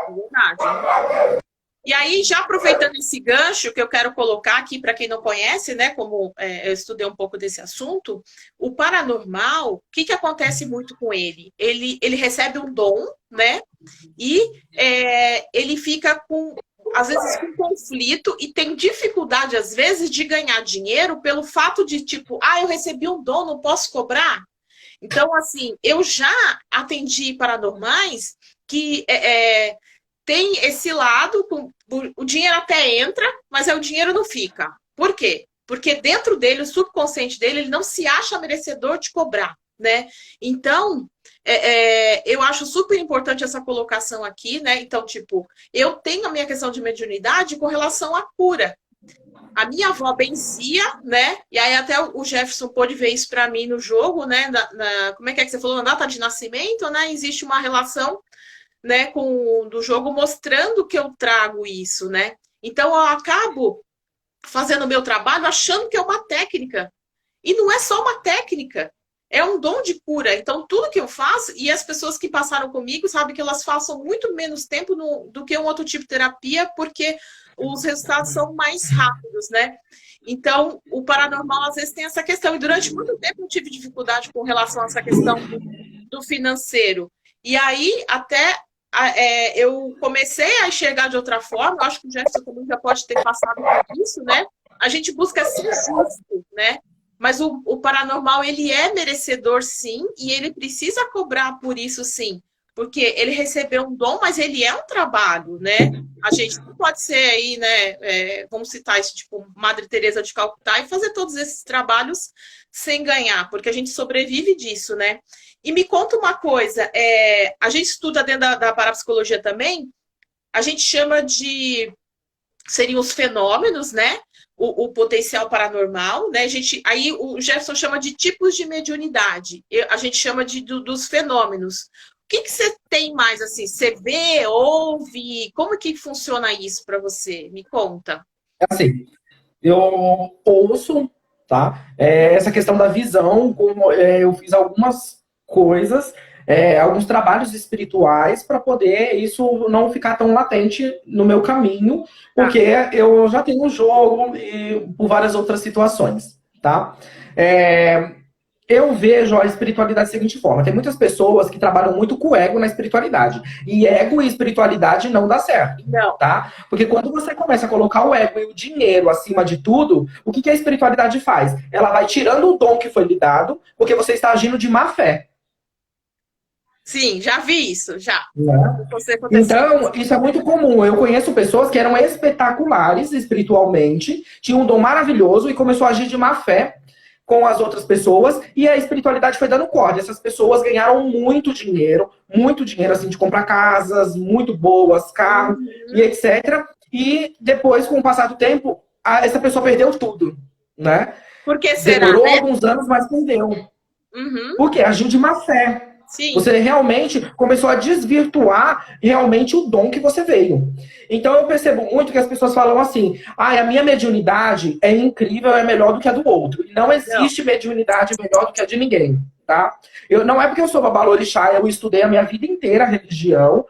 Verdade. E aí, já aproveitando esse gancho que eu quero colocar aqui para quem não conhece, né? Como eu estudei um pouco desse assunto, o paranormal, o que acontece muito com ele? Ele recebe um dom, né? E ele fica com, às vezes, com conflito e tem dificuldade, às vezes, de ganhar dinheiro pelo fato de, tipo, eu recebi um dom, não posso cobrar. Então, assim, eu já atendi paranormais que tem esse lado, o dinheiro até entra, mas o dinheiro não fica. Por quê? Porque dentro dele, o subconsciente dele, ele não se acha merecedor de cobrar, né? Então, eu acho super importante essa colocação aqui, né? Então, tipo, eu tenho a minha questão de mediunidade com relação à cura. A minha avó benzia, né? E aí até o Jefferson pôde ver isso para mim no jogo, né? Como é que você falou? Na data de nascimento, né? Existe uma relação, né, do jogo mostrando que eu trago isso, né? Então eu acabo fazendo o meu trabalho achando que é uma técnica. E não é só uma técnica, é um dom de cura. Então, tudo que eu faço, e as pessoas que passaram comigo sabem que elas passam muito menos tempo do que um outro tipo de terapia, porque os resultados são mais rápidos, né? Então, o paranormal às vezes tem essa questão. E durante muito tempo eu tive dificuldade com relação a essa questão do financeiro. E aí, até eu comecei a enxergar de outra forma. Eu acho que o Jefferson também já pode ter passado por isso, né? A gente busca ser justo, né? Mas o paranormal, ele é merecedor, sim, e ele precisa cobrar por isso, sim. Porque ele recebeu um dom, mas ele é um trabalho, né? A gente não pode ser aí, né? Vamos citar isso, tipo, Madre Teresa de Calcutá e fazer todos esses trabalhos sem ganhar, porque a gente sobrevive disso, né? E me conta uma coisa, a gente estuda dentro da parapsicologia também, a gente chama de seriam os fenômenos, né? O potencial paranormal, né? Aí o Jefferson chama de tipos de mediunidade. A gente chama dos fenômenos. O que você tem mais assim? Você vê, ouve? Como que funciona isso para você? Me conta. Assim, eu ouço, tá? Essa questão da visão, como eu fiz algumas coisas, alguns trabalhos espirituais para poder isso não ficar tão latente no meu caminho, Tá. porque eu já tenho um jogo e por várias outras situações, tá? Eu vejo a espiritualidade da seguinte forma: tem muitas pessoas que trabalham muito com ego na espiritualidade. E ego e espiritualidade não dá certo, Não. tá? Porque quando você começa a colocar o ego e o dinheiro acima de tudo, o que a espiritualidade faz? Ela vai tirando o dom que foi lhe dado, porque você está agindo de má fé. Sim, já vi isso, já. Né? Você aconteceu. Então, isso é muito comum. Eu conheço pessoas que eram espetaculares espiritualmente, tinham um dom maravilhoso e começou a agir de má fé com as outras pessoas, e a espiritualidade foi dando corda. Essas pessoas ganharam muito dinheiro, assim, de comprar casas muito boas, carros e etc. E depois, com o passar do tempo, essa pessoa perdeu tudo, né? Por que será, Demorou né? alguns anos, mas perdeu. Uhum. Porque agiu de má fé. Sim. Você realmente começou a desvirtuar realmente o dom que você veio. Então eu percebo muito que as pessoas falam assim: a minha mediunidade é incrível, é melhor do que a do outro. E não Não. existe mediunidade melhor do que a de ninguém, tá? Não é porque eu sou babalorixá, eu estudei a minha vida inteira a religião,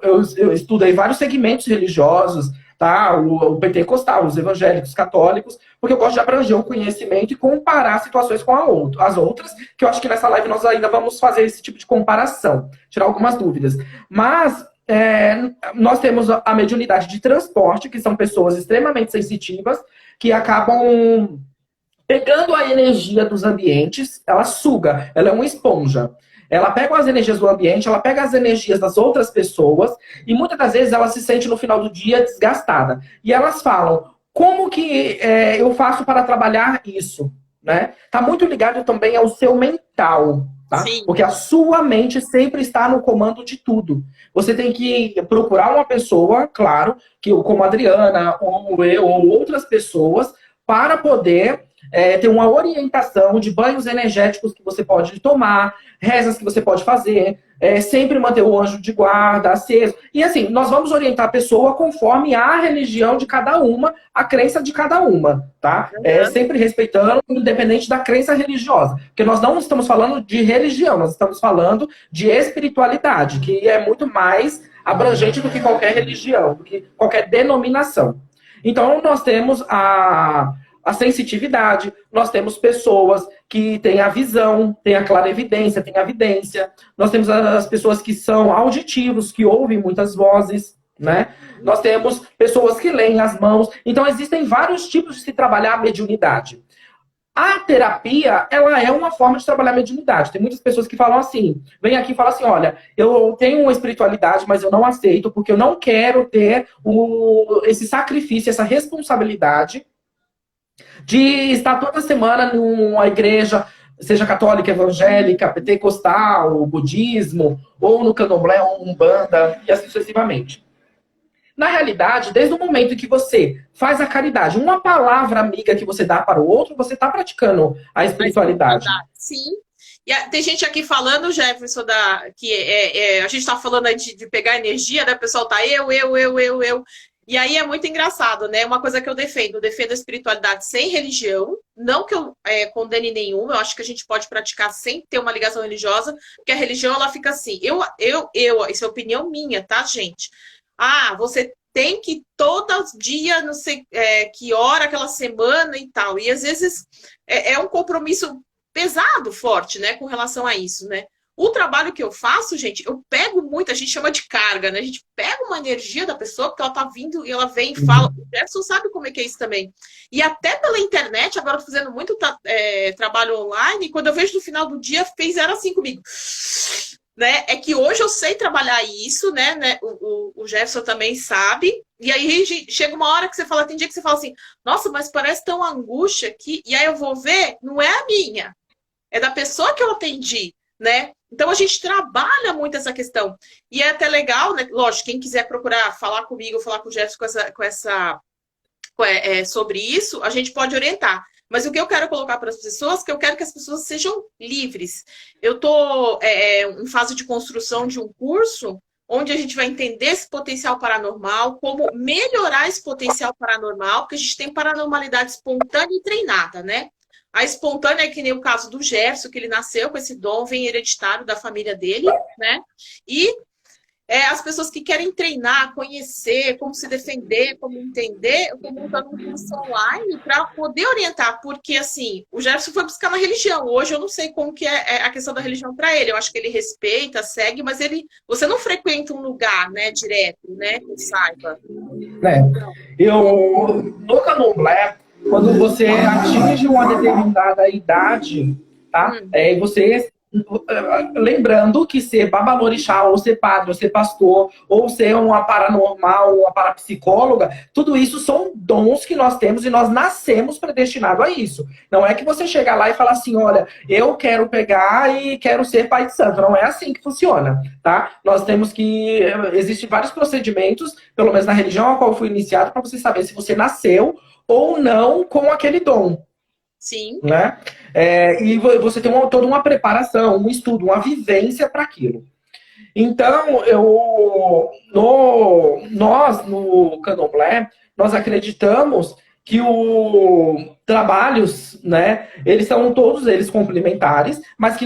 eu estudei vários segmentos religiosos, tá? O pentecostal, os evangélicos, católicos, porque eu gosto de abranger o conhecimento e comparar situações com as outras, que eu acho que nessa live nós ainda vamos fazer esse tipo de comparação, tirar algumas dúvidas. Mas nós temos a mediunidade de transporte, que são pessoas extremamente sensitivas, que acabam pegando a energia dos ambientes, ela suga, ela é uma esponja. Ela pega as energias do ambiente, ela pega as energias das outras pessoas e muitas das vezes ela se sente no final do dia desgastada. E elas falam: como que eu faço para trabalhar isso? Né? Tá muito ligado também ao seu mental, tá? Sim. Porque a sua mente sempre está no comando de tudo. Você tem que procurar uma pessoa, claro, como a Adriana, ou eu, ou outras pessoas, para poder ter uma orientação de banhos energéticos que você pode tomar, rezas que você pode fazer, sempre manter o anjo de guarda aceso. E assim, nós vamos orientar a pessoa conforme a religião de cada uma, a crença de cada uma, tá? Sempre respeitando, independente da crença religiosa. Porque nós não estamos falando de religião, nós estamos falando de espiritualidade, que é muito mais abrangente do que qualquer religião, do que qualquer denominação. Então, nós temos a sensitividade, nós temos pessoas que têm a visão, têm a clarevidência, têm a vidência, nós temos as pessoas que são auditivos, que ouvem muitas vozes, né? Nós temos pessoas que leem as mãos. Então, existem vários tipos de se trabalhar a mediunidade. A terapia, ela é uma forma de trabalhar a mediunidade. Tem muitas pessoas que falam assim, vem aqui e falam assim: olha, eu tenho uma espiritualidade, mas eu não aceito, porque eu não quero ter esse sacrifício, essa responsabilidade de estar toda semana numa igreja, seja católica, evangélica, pentecostal, budismo, ou no candomblé, ou umbanda, e assim sucessivamente. Na realidade, desde o momento em que você faz a caridade, uma palavra amiga que você dá para o outro, você está praticando a espiritualidade. Sim. E tem gente aqui falando, Jefferson, que a gente está falando aí de pegar energia, né? O pessoal tá eu. E aí é muito engraçado, né? Uma coisa que eu defendo a espiritualidade sem religião, não que eu condene nenhuma, eu acho que a gente pode praticar sem ter uma ligação religiosa, porque a religião, ela fica assim, isso é opinião minha, tá, gente? Ah, você tem que todo dia, não sei que hora, aquela semana e tal. E às vezes é um compromisso pesado, forte, né, com relação a isso, né? O trabalho que eu faço, gente, eu pego muito, a gente chama de carga, né? A gente pega uma energia da pessoa, porque ela tá vindo e ela vem e fala. O Jefferson sabe como é que é isso também. E até pela internet, agora eu tô fazendo muito trabalho online, e quando eu vejo no final do dia, fez era assim comigo. Né? É que hoje eu sei trabalhar isso, né? O Jefferson também sabe. E aí chega uma hora que você fala, tem dia que você fala assim, nossa, mas parece tão angústia aqui. E aí eu vou ver, não é a minha, é da pessoa que eu atendi, né? Então a gente trabalha muito essa questão. E é até legal, né? Lógico, quem quiser procurar falar comigo, falar com o Jefferson sobre isso, a gente pode orientar. Mas o que eu quero colocar para as pessoas, que eu quero que as pessoas sejam livres. Eu estou em fase de construção de um curso onde a gente vai entender esse potencial paranormal, como melhorar esse potencial paranormal, porque a gente tem paranormalidade espontânea e treinada, né? A espontânea é que nem o caso do Jefferson, que ele nasceu com esse dom, vem hereditário da família dele, né? E as pessoas que querem treinar, conhecer, como se defender, como entender, eu estou montando um curso online para poder orientar, porque assim, o Jefferson foi buscar na religião. Hoje eu não sei como que é a questão da religião para ele. Eu acho que ele respeita, segue, mas você não frequenta um lugar, né, direto, né, que saiba. No candomblé, quando você atinge uma determinada idade, tá? E você lembrando que ser babalorixá, ou ser padre, ou ser pastor, ou ser uma paranormal, uma parapsicóloga, tudo isso são dons que nós temos e nós nascemos predestinados a isso. Não é que você chega lá e fala assim, olha, eu quero pegar e quero ser pai de santo. Não é assim que funciona, tá? Nós temos que... Existem vários procedimentos, pelo menos na religião a qual eu fui iniciado, para você saber se você nasceu ou não com aquele dom. Sim. Né? E você tem toda uma preparação, um estudo, uma vivência para aquilo. Então, nós, no Candomblé, nós acreditamos que os trabalhos, né, eles são todos eles complementares, mas que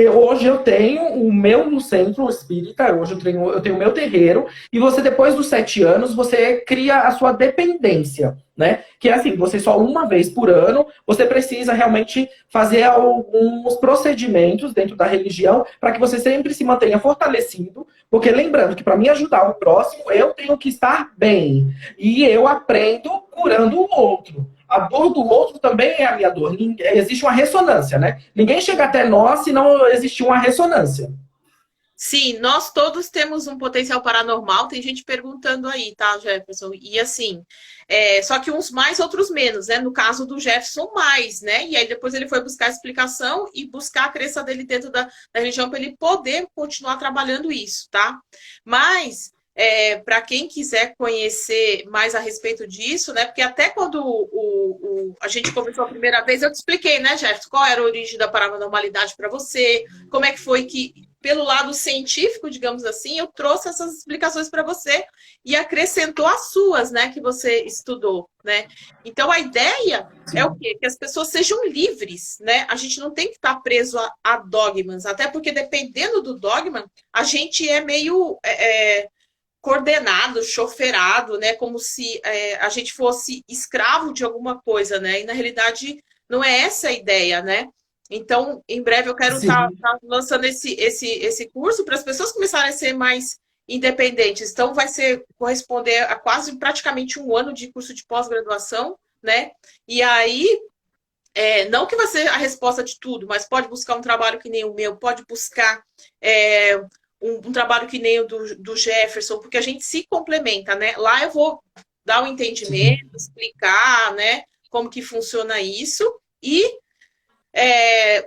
hoje eu tenho o meu centro espírita, hoje eu tenho o meu terreiro, e você, depois dos 7 anos, você cria a sua dependência, né? Que é assim, você só uma vez por ano, você precisa realmente fazer alguns procedimentos dentro da religião para que você sempre se mantenha fortalecido, porque lembrando que para mim ajudar o próximo, eu tenho que estar bem. E eu aprendo curando o outro. A dor do outro também é a minha dor. Existe uma ressonância, né? Ninguém chega até nós se não existir uma ressonância. Sim, nós todos temos um potencial paranormal. Tem gente perguntando aí, tá, Jefferson? E assim, só que uns mais, outros menos, né? No caso do Jefferson, mais, né? E aí depois ele foi buscar explicação e buscar a crença dele dentro da religião para ele poder continuar trabalhando isso, tá? Mas para quem quiser conhecer mais a respeito disso, né? Porque até quando a gente começou a primeira vez, eu te expliquei, né, Jefferson, qual era a origem da paranormalidade para você, como é que foi que, pelo lado científico, digamos assim, eu trouxe essas explicações para você e acrescentou as suas, né, que você estudou, né? Então a ideia é o quê? Que as pessoas sejam livres, né? A gente não tem que estar preso a dogmas, até porque dependendo do dogma, a gente é meio coordenado, choferado, né? Como se a gente fosse escravo de alguma coisa, né? E na realidade não é essa a ideia, né? Então, em breve eu quero estar lançando esse curso para as pessoas começarem a ser mais independentes. Então, vai corresponder a quase praticamente um ano de curso de pós-graduação, né? E aí, não que vai ser a resposta de tudo, mas pode buscar um trabalho que nem o meu, pode buscar um trabalho que nem o do Jefferson, porque a gente se complementa, né? Lá eu vou dar um entendimento, explicar, né, como que funciona isso, e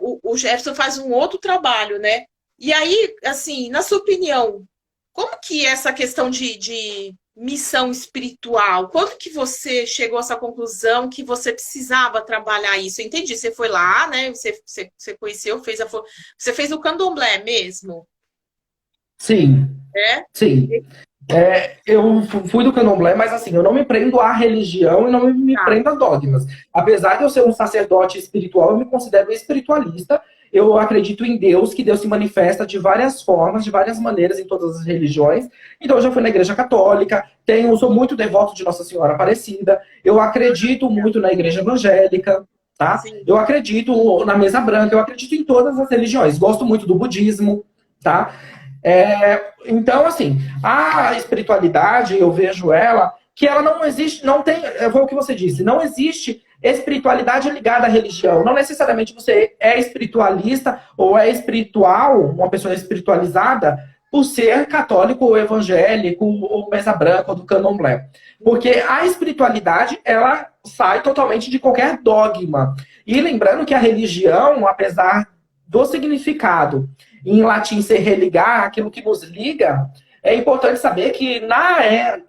o Jefferson faz um outro trabalho, né? E aí, assim, na sua opinião, como que é essa questão de missão espiritual? Quando que você chegou a essa conclusão que você precisava trabalhar isso? Eu entendi, você foi lá, né? Você conheceu, você fez o candomblé mesmo? Sim. É? Sim. Eu fui do candomblé, mas assim, eu não me prendo à religião e não me Tá. prendo a dogmas. Apesar de eu ser um sacerdote espiritual, eu me considero espiritualista. Eu acredito em Deus, que Deus se manifesta de várias formas, de várias maneiras em todas as religiões. Então, eu já fui na igreja católica, sou muito devoto de Nossa Senhora Aparecida, eu acredito muito na igreja evangélica, tá? Sim. Eu acredito na mesa branca, eu acredito em todas as religiões. Gosto muito do budismo, tá? Então, assim, a espiritualidade, eu vejo ela, que ela não existe, não tem, foi o que você disse, não existe espiritualidade ligada à religião. Não necessariamente você é espiritualista ou é espiritual, uma pessoa espiritualizada, por ser católico ou evangélico, ou mesa branca, ou do candomblé. Porque a espiritualidade, ela sai totalmente de qualquer dogma. E lembrando que a religião, apesar do significado em latim ser religar, aquilo que nos liga, é importante saber que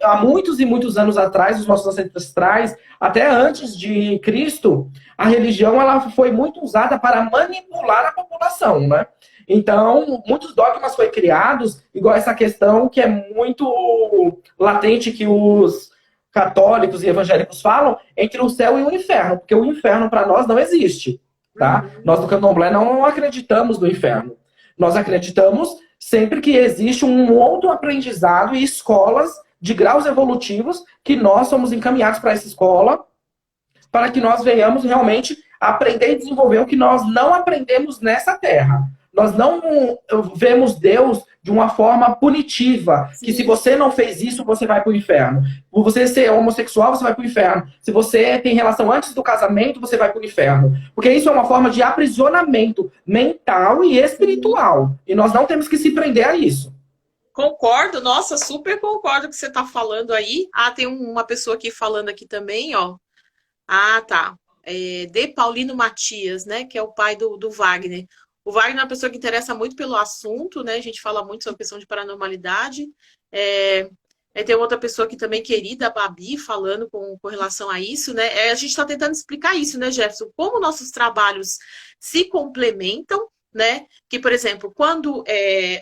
há muitos e muitos anos atrás, os nossos ancestrais, até antes de Cristo, a religião ela foi muito usada para manipular a população, né? Então, muitos dogmas foram criados, igual essa questão que é muito latente que os católicos e evangélicos falam, entre o céu e o inferno, porque o inferno para nós não existe, tá? Uhum. Nós do candomblé não acreditamos no inferno. Nós acreditamos sempre que existe um outro aprendizado e escolas de graus evolutivos que nós somos encaminhados para essa escola para que nós venhamos realmente aprender e desenvolver o que nós não aprendemos nessa terra. Nós não vemos Deus de uma forma punitiva, que se Sim. você não fez isso, você vai para o inferno. Por você ser homossexual, você vai para o inferno. Se você tem relação antes do casamento, você vai para o inferno. Porque isso é uma forma de aprisionamento mental e espiritual. E nós não temos que se prender a isso. Concordo, nossa, super concordo com o que você está falando aí. Ah, tem uma pessoa aqui falando aqui também, ó. Ah, tá. De Paulino Matias, né? Que é o pai do Wagner. O Wagner é uma pessoa que interessa muito pelo assunto, né? A gente fala muito sobre a questão de paranormalidade. É, tem outra pessoa aqui também querida, a Babi, falando com relação a isso, né? A gente está tentando explicar isso, né, Jefferson? Como nossos trabalhos se complementam, né? Que, por exemplo, quando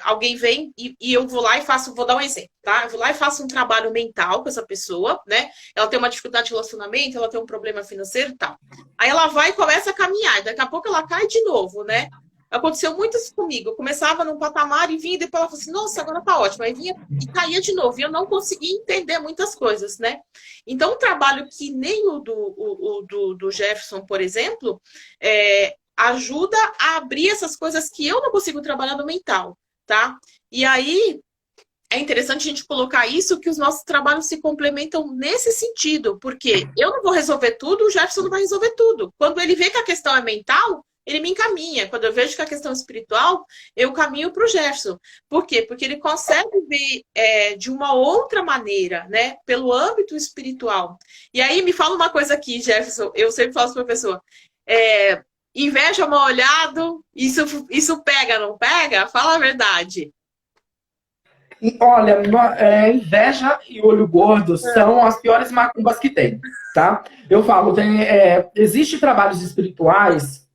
alguém vem e eu vou lá e faço, vou dar um exemplo, tá? Eu vou lá e faço um trabalho mental com essa pessoa, né? Ela tem uma dificuldade de relacionamento, ela tem um problema financeiro e tal. Aí ela vai e começa a caminhar, e daqui a pouco ela cai de novo, né? Aconteceu muito isso comigo. Eu começava num patamar e vinha, e depois ela falou assim, nossa, agora tá ótimo. Aí vinha e caía de novo. E eu não conseguia entender muitas coisas, né? Então, um trabalho que nem o do Jefferson, por exemplo, ajuda a abrir essas coisas que eu não consigo trabalhar no mental, tá? E aí, é interessante a gente colocar isso, que os nossos trabalhos se complementam nesse sentido, porque eu não vou resolver tudo, o Jefferson não vai resolver tudo. Quando ele vê que a questão é mental, ele me encaminha. Quando eu vejo que a questão é espiritual, eu caminho para o Jefferson. Por quê? Porque ele consegue ver de uma outra maneira, né? Pelo âmbito espiritual. E aí, me fala uma coisa aqui, Jefferson, eu sempre falo para a pessoa, inveja mal olhado, isso pega, não pega? Fala a verdade. E, olha, inveja e olho gordo são as piores macumbas que tem, tá? Eu falo, existe trabalhos espirituais.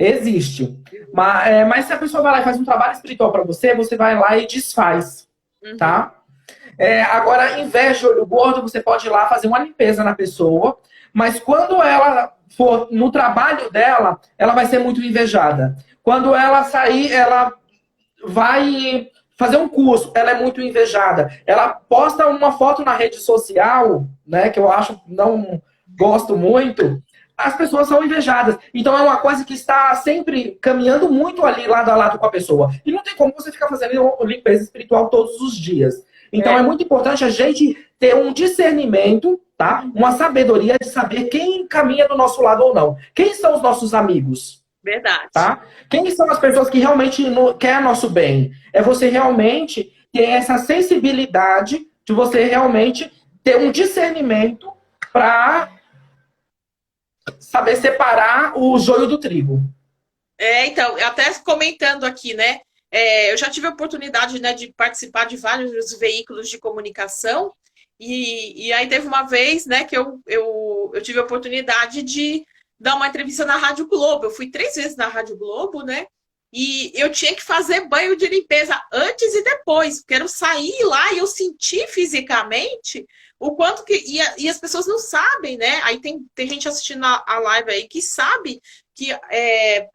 Existe. Mas se a pessoa vai lá e faz um trabalho espiritual para você, você vai lá e desfaz, Uhum. tá? Agora, inveja, olho gordo, você pode ir lá fazer uma limpeza na pessoa, mas quando ela for no trabalho dela, ela vai ser muito invejada. Quando ela sair, ela vai fazer um curso, ela é muito invejada. Ela posta uma foto na rede social, né, que eu acho, não gosto muito, as pessoas são invejadas. Então é uma coisa que está sempre caminhando muito ali lado a lado com a pessoa. E não tem como você ficar fazendo limpeza espiritual todos os dias. Então é muito importante a gente ter um discernimento, tá? Uma sabedoria de saber quem caminha do nosso lado ou não. Quem são os nossos amigos? Verdade. Tá? Quem são as pessoas que realmente querem nosso bem? É você realmente ter essa sensibilidade de você realmente ter um discernimento para saber separar o joio do trigo. Então, até comentando aqui, né? Eu já tive a oportunidade, né, de participar de vários veículos de comunicação, e aí teve uma vez, né, que eu tive a oportunidade de dar uma entrevista na Rádio Globo. Eu fui 3 vezes na Rádio Globo, né? E eu tinha que fazer banho de limpeza antes e depois, porque eu saí lá e eu senti fisicamente o quanto que. E as pessoas não sabem, né? Aí tem gente assistindo a live aí que sabe que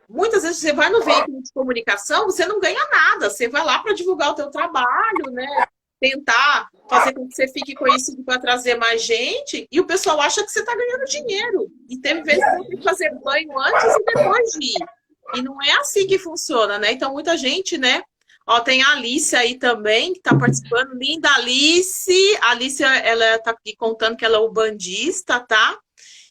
muitas vezes você vai no veículo de comunicação, você não ganha nada, você vai lá para divulgar o teu trabalho, né? Tentar fazer com que você fique conhecido para trazer mais gente, e o pessoal acha que você está ganhando dinheiro. E teve vezes que eu tenho que fazer banho antes e depois de ir. E não é assim que funciona, né? Então, muita gente, né? Ó, tem a Alice aí também, que tá participando. Linda Alice. A Alice, ela tá aqui contando que ela é o bandista, tá?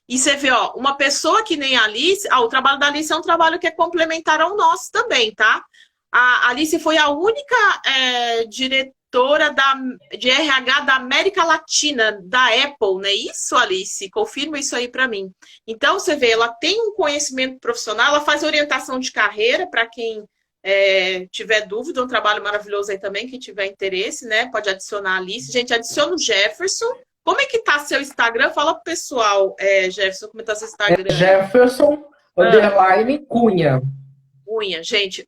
E você vê, ó, uma pessoa que nem a Alice... Ah, o trabalho da Alice é um trabalho que é complementar ao nosso também, tá? A Alice foi a única diretora de RH da América Latina, da Apple, não é isso, Alice? Confirma isso aí para mim. Então, você vê, ela tem um conhecimento profissional, ela faz orientação de carreira para quem tiver dúvida, um trabalho maravilhoso aí também, quem tiver interesse, né? Pode adicionar a Alice. Gente, adiciona o Jefferson. Como é que tá seu Instagram? Fala pro pessoal, Jefferson, como tá seu Instagram? Jefferson, underline, Cunha. Cunha, gente,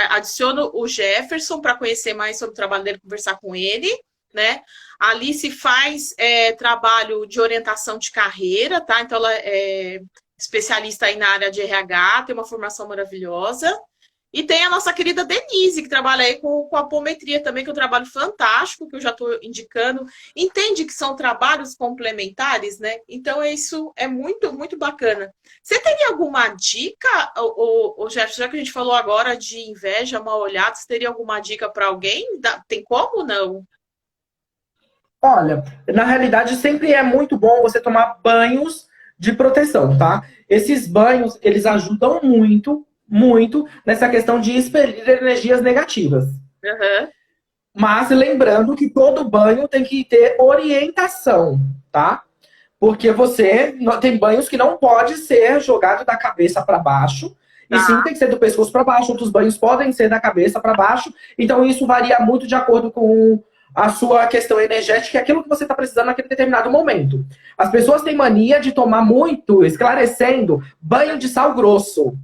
adiciono o Jefferson para conhecer mais sobre o trabalho dele, conversar com ele, né? A Alice faz trabalho de orientação de carreira, tá? Então, ela é especialista aí na área de RH, tem uma formação maravilhosa. E tem a nossa querida Denise, que trabalha aí com apometria também, que é um trabalho fantástico, que eu já estou indicando. Entende que são trabalhos complementares, né? Então, isso é muito, muito bacana. Você teria alguma dica, Jefferson, já que a gente falou agora de inveja, mal olhado, você teria alguma dica para alguém? Tem como não? Olha, na realidade, sempre é muito bom você tomar banhos de proteção, tá? Esses banhos, eles ajudam muito, muito nessa questão de expelir energias negativas. Uhum. Mas lembrando que todo banho tem que ter orientação, tá? Porque você tem banhos que não pode ser jogado da cabeça para baixo, e Tá. sim tem que ser do pescoço para baixo. Outros banhos podem ser da cabeça para baixo. Então isso varia muito de acordo com a sua questão energética e aquilo que você está precisando naquele determinado momento. As pessoas têm mania de tomar muito, esclarecendo, banho de sal grosso.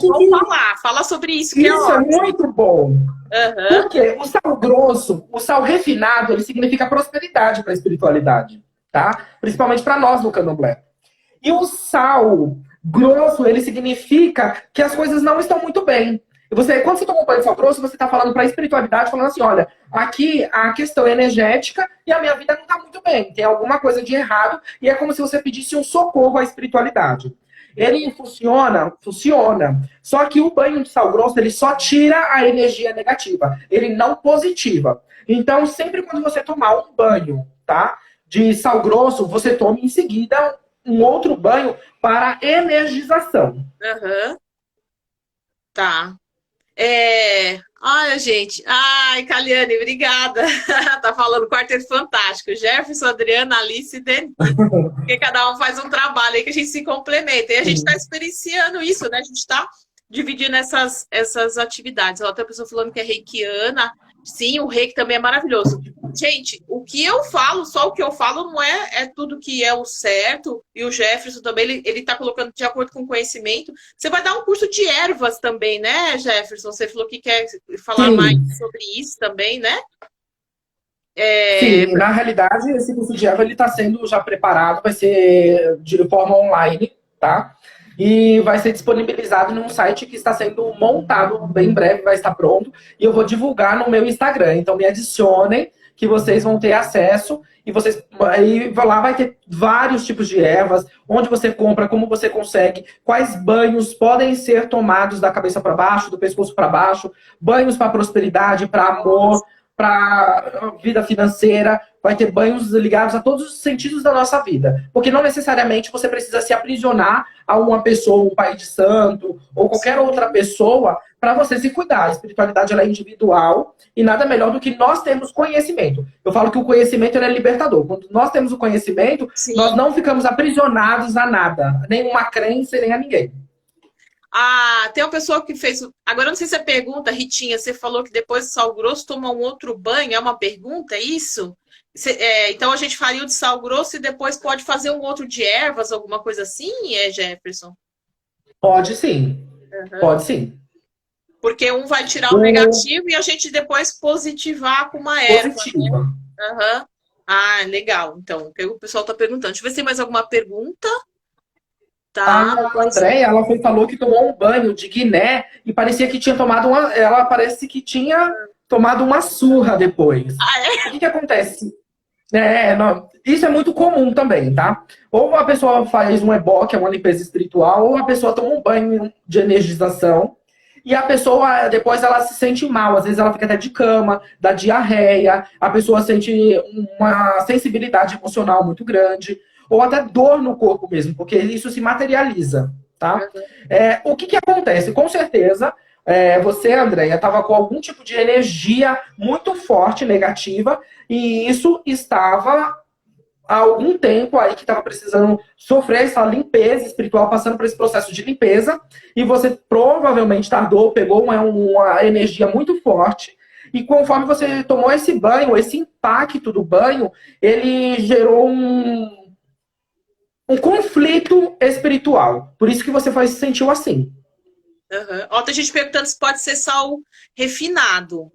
Vamos falar. Fala sobre isso, que Isso é muito bom. Uhum. Porque o sal grosso, o sal refinado, ele significa prosperidade para a espiritualidade, tá? Principalmente para nós no Candomblé. E o sal grosso, ele significa que as coisas não estão muito bem. E quando você toma um banho de sal grosso, você está falando para a espiritualidade, falando assim, olha, aqui a questão é energética e a minha vida não está muito bem. Tem alguma coisa de errado e é como se você pedisse um socorro à espiritualidade. Ele funciona. Só que o banho de sal grosso, ele só tira a energia negativa. Ele não positiva. Então, sempre quando você tomar um banho, tá? De sal grosso, você tome em seguida um outro banho para energização. Uhum. Tá. Ai, gente. Ai, Caliane, obrigada. Tá falando Quarteto Fantástico. Jefferson, Adriana, Alice e Denise. Porque cada um faz um trabalho aí que a gente se complementa. E a gente está experienciando isso, né? A gente está dividindo essas atividades. Ó, tem uma pessoa falando que é reikiana. Sim, o reiki também é maravilhoso. Gente, o que eu falo, só o que eu falo não é tudo que é o certo. E o Jefferson também, ele tá colocando de acordo com o conhecimento. Você vai dar um curso de ervas também, né, Jefferson? Você falou que quer falar mais sobre isso também, né? Sim, na realidade, esse curso de erva, ele está sendo já preparado, vai ser de forma online, tá? E vai ser disponibilizado num site que está sendo montado, bem breve vai estar pronto, e eu vou divulgar no meu Instagram. Então me adicionem, que vocês vão ter acesso, e vocês aí lá vai ter vários tipos de ervas, onde você compra, como você consegue, quais banhos podem ser tomados da cabeça para baixo, do pescoço para baixo, banhos para prosperidade, para amor, para vida financeira, vai ter banhos ligados a todos os sentidos da nossa vida. Porque não necessariamente você precisa se aprisionar a uma pessoa, um pai de santo, ou qualquer outra pessoa, para você se cuidar. A espiritualidade ela é individual e nada melhor do que nós termos conhecimento. Eu falo que o conhecimento ele é libertador. Quando nós temos o conhecimento, sim, nós não ficamos aprisionados a nada, nem uma crença, nem a ninguém. Tem uma pessoa que fez. Agora, eu não sei se é pergunta, Ritinha. Você falou que depois do sal grosso toma um outro banho. É uma pergunta, é isso? Então a gente faria o de sal grosso e depois pode fazer um outro de ervas, alguma coisa assim, Jefferson? Pode sim. Uhum. Pode sim. Porque um vai tirar o O negativo e a gente depois positivar com uma erva, né? positiva. Aham. Ah, legal. Então, o pessoal está perguntando. Deixa eu ver se tem mais alguma pergunta. A Tá. Andréia, ela falou que tomou um banho de Guiné e parecia que tinha tomado uma. Ela parece que tinha tomado uma surra depois. Ah, O é? que que acontece? Não, isso é muito comum também, tá? Ou a pessoa faz um ebó, que é uma limpeza espiritual, ou a pessoa toma um banho de energização e a pessoa depois ela se sente mal, às vezes ela fica até de cama, dá diarreia, a pessoa sente uma sensibilidade emocional muito grande, ou até dor no corpo mesmo, porque isso se materializa, tá? O que que acontece? Com certeza, você, Andréia, estava com algum tipo de energia muito forte, negativa, e isso estava há algum tempo aí que estava precisando sofrer essa limpeza espiritual, passando por esse processo de limpeza, e você provavelmente tardou, pegou uma energia muito forte, e conforme você tomou esse banho, esse impacto do banho, ele gerou um conflito espiritual. Por isso que você se sentiu assim. Aham. Ó, tem gente perguntando se pode ser sal refinado.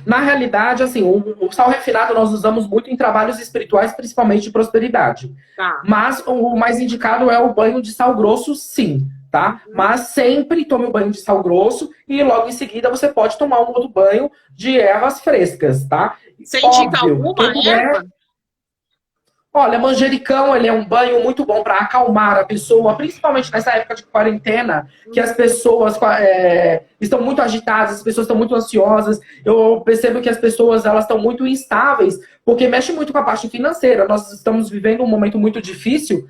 Na realidade, assim, o sal refinado nós usamos muito em trabalhos espirituais, principalmente de prosperidade. Tá. Mas o mais indicado é o banho de sal grosso, sim, tá? Mas sempre tome o banho de sal grosso e logo em seguida você pode tomar um outro banho de ervas frescas, tá? Você indica Óbvio, alguma quem puder. erva? Olha, manjericão, ele é um banho muito bom para acalmar a pessoa, principalmente nessa época de quarentena, que as pessoas estão muito agitadas, as pessoas estão muito ansiosas. Eu percebo que as pessoas elas estão muito instáveis, porque mexe muito com a parte financeira. Nós estamos vivendo um momento muito difícil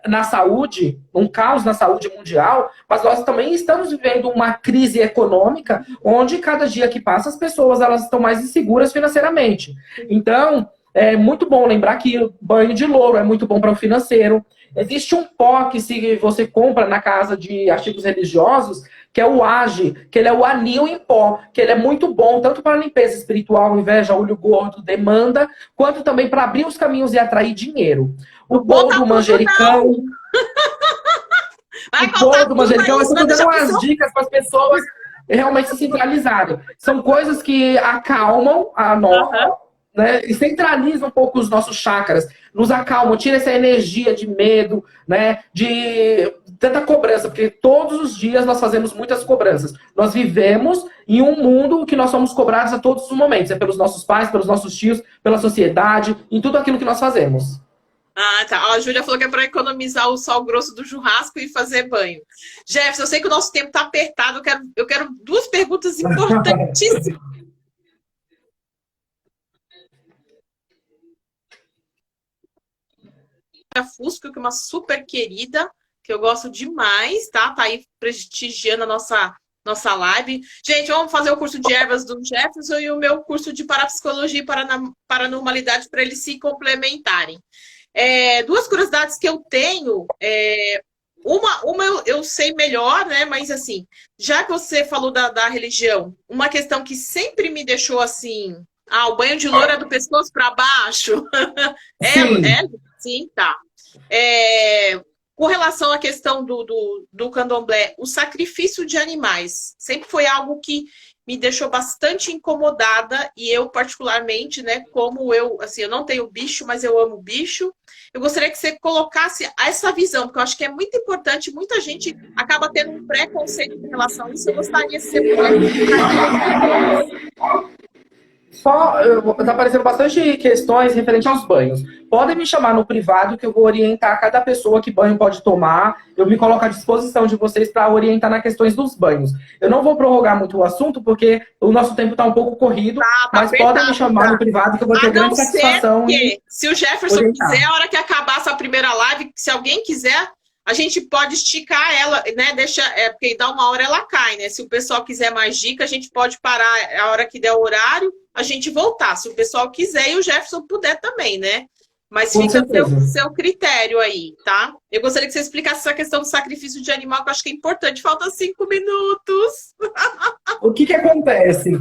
na saúde, um caos na saúde mundial, mas nós também estamos vivendo uma crise econômica, onde cada dia que passa as pessoas elas estão mais inseguras financeiramente. Então é muito bom lembrar que o banho de louro é muito bom para o financeiro. Existe um pó que se você compra na casa de artigos religiosos, que é o Age, que ele é o anil em pó, que ele é muito bom tanto para limpeza espiritual, inveja, olho gordo, demanda, quanto também para abrir os caminhos e atrair dinheiro. O Não conta bolo do tudo, não. manjericão, Vai o bolo contar do tudo manjericão, aí, eu você estou vai dando deixar a umas pessoa. dicas para as pessoas realmente se centralizarem. São coisas que acalmam a nós, Aham. né, e centraliza um pouco os nossos chakras, nos acalma, tira essa energia de medo, né, de tanta cobrança, porque todos os dias nós fazemos muitas cobranças. Nós vivemos em um mundo que nós somos cobrados a todos os momentos, é pelos nossos pais, pelos nossos tios, pela sociedade, em tudo aquilo que nós fazemos. Ah, tá. Ó, a Júlia falou que é para economizar o sal grosso do churrasco e fazer banho. Jefferson, eu sei que o nosso tempo está apertado. Eu quero duas perguntas importantíssimas. A Fusco, que é uma super querida, que eu gosto demais, tá? Tá aí prestigiando a nossa live. Gente, vamos fazer o curso de ervas do Jefferson e o meu curso de parapsicologia e paranormalidade para eles se complementarem. Duas curiosidades que eu tenho. Uma eu sei melhor, né? Mas assim, já que você falou da religião, uma questão que sempre me deixou assim. Ah, o banho de louro é do pescoço para baixo. Sim, Sim, tá. É, com relação à questão do candomblé, o sacrifício de animais sempre foi algo que me deixou bastante incomodada e eu particularmente, né, como eu, assim, eu não tenho bicho, mas eu amo bicho. Eu gostaria que você colocasse essa visão, porque eu acho que é muito importante, muita gente acaba tendo um preconceito em relação a isso. Eu gostaria, se você puder colocar em 2 minutos. tá aparecendo bastante questões referentes aos banhos. Podem me chamar no privado que eu vou orientar cada pessoa que banho pode tomar. Eu me coloco à disposição de vocês para orientar nas questões dos banhos. Eu não vou prorrogar muito o assunto porque o nosso tempo está um pouco corrido, Tá mas podem me apertado, chamar tá? no privado que eu vou A ter não grande ser satisfação em que, se o Jefferson quiser, orientar. a hora que acabar essa primeira live, se alguém quiser, a gente pode esticar ela, né? Porque dá uma hora ela cai, né? Se o pessoal quiser mais dica, a gente pode parar a hora que der o horário, a gente voltar. Se o pessoal quiser e o Jefferson puder também, né? Mas Com fica a certeza. seu critério aí, tá? Eu gostaria que você explicasse essa questão do sacrifício de animal, que eu acho que é importante. Faltam 5 minutos. O que que acontece?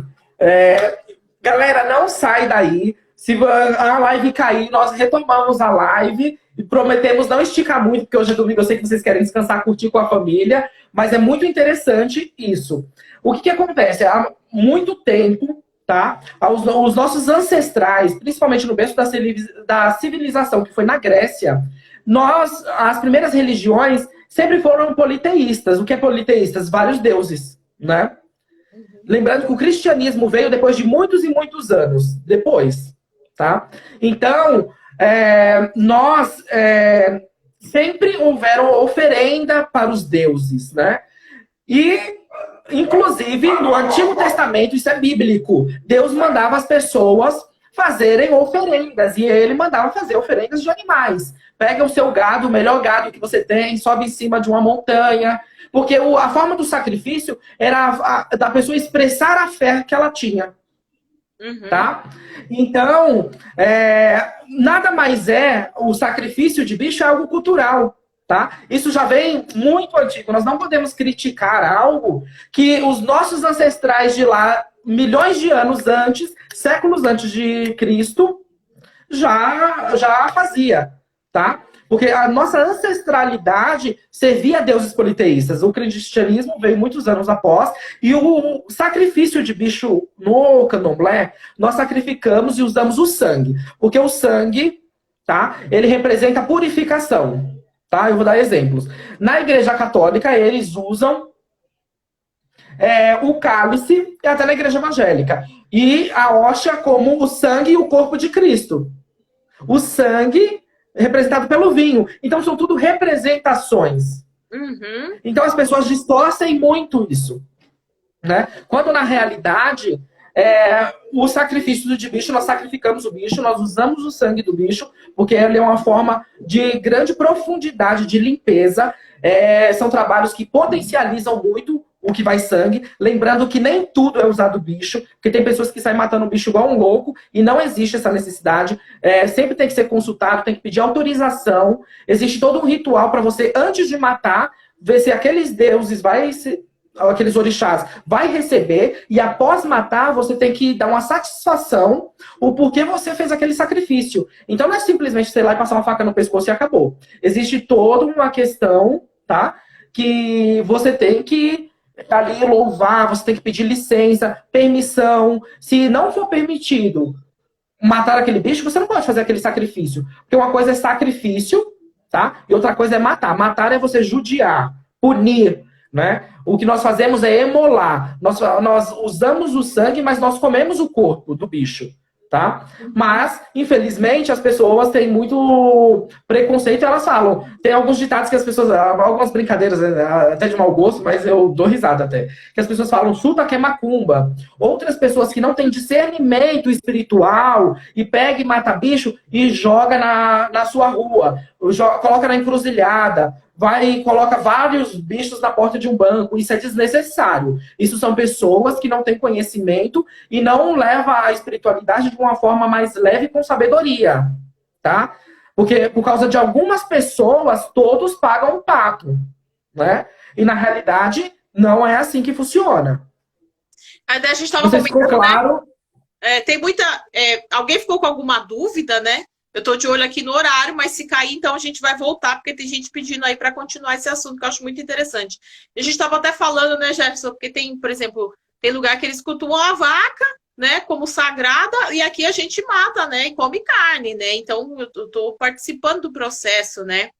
Galera, não sai daí. Se a live cair, nós retomamos a live e prometemos não esticar muito, porque hoje é domingo, eu sei que vocês querem descansar, curtir com a família, mas é muito interessante isso. O que acontece? Há muito tempo, tá? Os nossos ancestrais, principalmente no berço da civilização, que foi na Grécia, as primeiras religiões sempre foram politeístas. O que é politeístas? Vários deuses, né? Lembrando que o cristianismo veio depois de muitos e muitos anos depois, tá? Então, nós sempre houveram oferenda para os deuses, né? E, inclusive, no Antigo Testamento, isso é bíblico, Deus mandava as pessoas fazerem oferendas, e ele mandava fazer oferendas de animais. Pega o seu gado, o melhor gado que você tem, sobe em cima de uma montanha, porque a forma do sacrifício era da pessoa expressar a fé que ela tinha. Tá? Então, nada mais o sacrifício de bicho é algo cultural. Tá? Isso já vem muito antigo. Nós não podemos criticar algo que os nossos ancestrais de lá, milhões de anos antes, séculos antes de Cristo, já fazia. Tá? Porque a nossa ancestralidade servia a deuses politeístas. O cristianismo veio muitos anos após. E o sacrifício de bicho no candomblé, nós sacrificamos e usamos o sangue. Porque o sangue, tá, ele representa a purificação. Tá? Eu vou dar exemplos. Na Igreja Católica, eles usam o cálice, e até na Igreja Evangélica. E a hóstia como o sangue e o corpo de Cristo. O sangue representado pelo vinho. Então, são tudo representações. Então, as pessoas distorcem muito isso. Né? Quando, na realidade, o sacrifício de bicho, nós sacrificamos o bicho, nós usamos o sangue do bicho, porque ele é uma forma de grande profundidade de limpeza. São trabalhos que potencializam muito o que vai sangue, lembrando que nem tudo é usado bicho, porque tem pessoas que saem matando o bicho igual um louco, e não existe essa necessidade. Sempre tem que ser consultado, tem que pedir autorização. Existe todo um ritual para você, antes de matar, ver se aqueles deuses aqueles orixás vai receber, e após matar, você tem que dar uma satisfação o porquê você fez aquele sacrifício. Então não é simplesmente sei lá e passar uma faca no pescoço e acabou. Existe toda uma questão, tá? Que você tem que ali louvar, você tem que pedir licença, permissão. Se não for permitido matar aquele bicho, você não pode fazer aquele sacrifício. Porque uma coisa é sacrifício, tá? E outra coisa é matar. Matar é você judiar, punir, né? O que nós fazemos é emolar. Nós usamos o sangue, mas nós comemos o corpo do bicho. Tá? Mas, infelizmente, as pessoas têm muito preconceito e elas falam. Tem alguns ditados que as pessoas... Algumas brincadeiras, até de mau gosto, mas eu dou risada até. Que as pessoas falam, suta que é macumba. Outras pessoas que não têm discernimento espiritual e pega e mata bicho e joga na sua rua. Coloca na encruzilhada. Vai e coloca vários bichos na porta de um banco. Isso é desnecessário. Isso são pessoas que não têm conhecimento e não levam a espiritualidade de uma forma mais leve com sabedoria. Tá? Porque por causa de algumas pessoas, todos pagam um pato. Né? E na realidade, não é assim que funciona. A gente estava comentando, ficou claro? Né? Tem muita... alguém ficou com alguma dúvida, né? Eu estou de olho aqui no horário, mas se cair, então a gente vai voltar, porque tem gente pedindo aí para continuar esse assunto, que eu acho muito interessante. A gente estava até falando, né, Jefferson, porque tem, por exemplo, tem lugar que eles cultuam a vaca, né, como sagrada, e aqui a gente mata, né, e come carne, né? Então, eu estou participando do processo, né?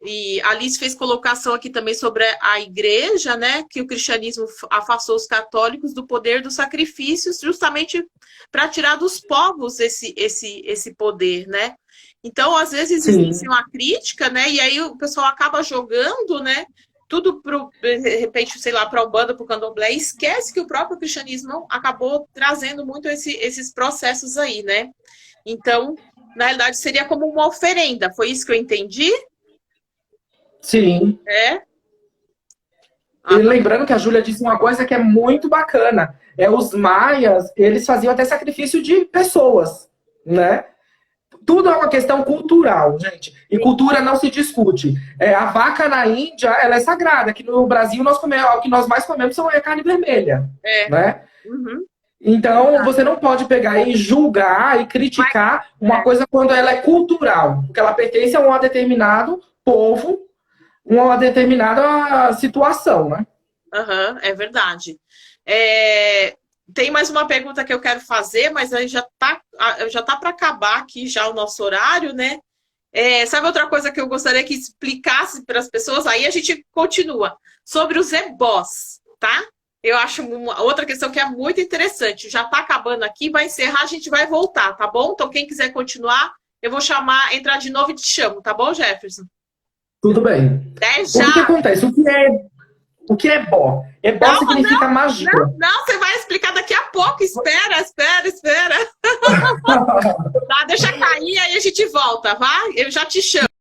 E a Alice fez colocação aqui também sobre a igreja, né, que o cristianismo afastou os católicos do poder dos sacrifícios, justamente para tirar dos povos esse poder, né? Então, às vezes, existe uma crítica, né, e aí o pessoal acaba jogando, né, tudo, de repente, sei lá, para a Umbanda, para o Candomblé, e esquece que o próprio cristianismo acabou trazendo muito esses processos aí, né? Então, na realidade, seria como uma oferenda, foi isso que eu entendi? Sim. E lembrando que a Júlia disse uma coisa que é muito bacana. Os maias, eles faziam até sacrifício de pessoas, né? Tudo é uma questão cultural, gente. E cultura não se discute. A vaca na Índia, ela é sagrada. Aqui no Brasil, o que nós mais comemos é carne vermelha, né? Então, você não pode pegar e julgar e criticar uma coisa quando ela é cultural, porque ela pertence a um determinado povo, uma determinada situação, né? Aham, é verdade. Tem mais uma pergunta que eu quero fazer, mas aí já tá para acabar aqui já o nosso horário, né? Sabe outra coisa que eu gostaria que explicasse para as pessoas? Aí a gente continua sobre os ebós, tá? Eu acho outra questão que é muito interessante. Já está acabando aqui, vai encerrar, a gente vai voltar, tá bom? Então, quem quiser continuar, eu vou entrar de novo e te chamo, tá bom, Jefferson? Tudo bem. Até O que que já! acontece? O que é ebó? Ebó Calma, significa magia. não, você vai explicar daqui a pouco. Espera. Tá, deixa cair, aí a gente volta, vai? Eu já te chamo.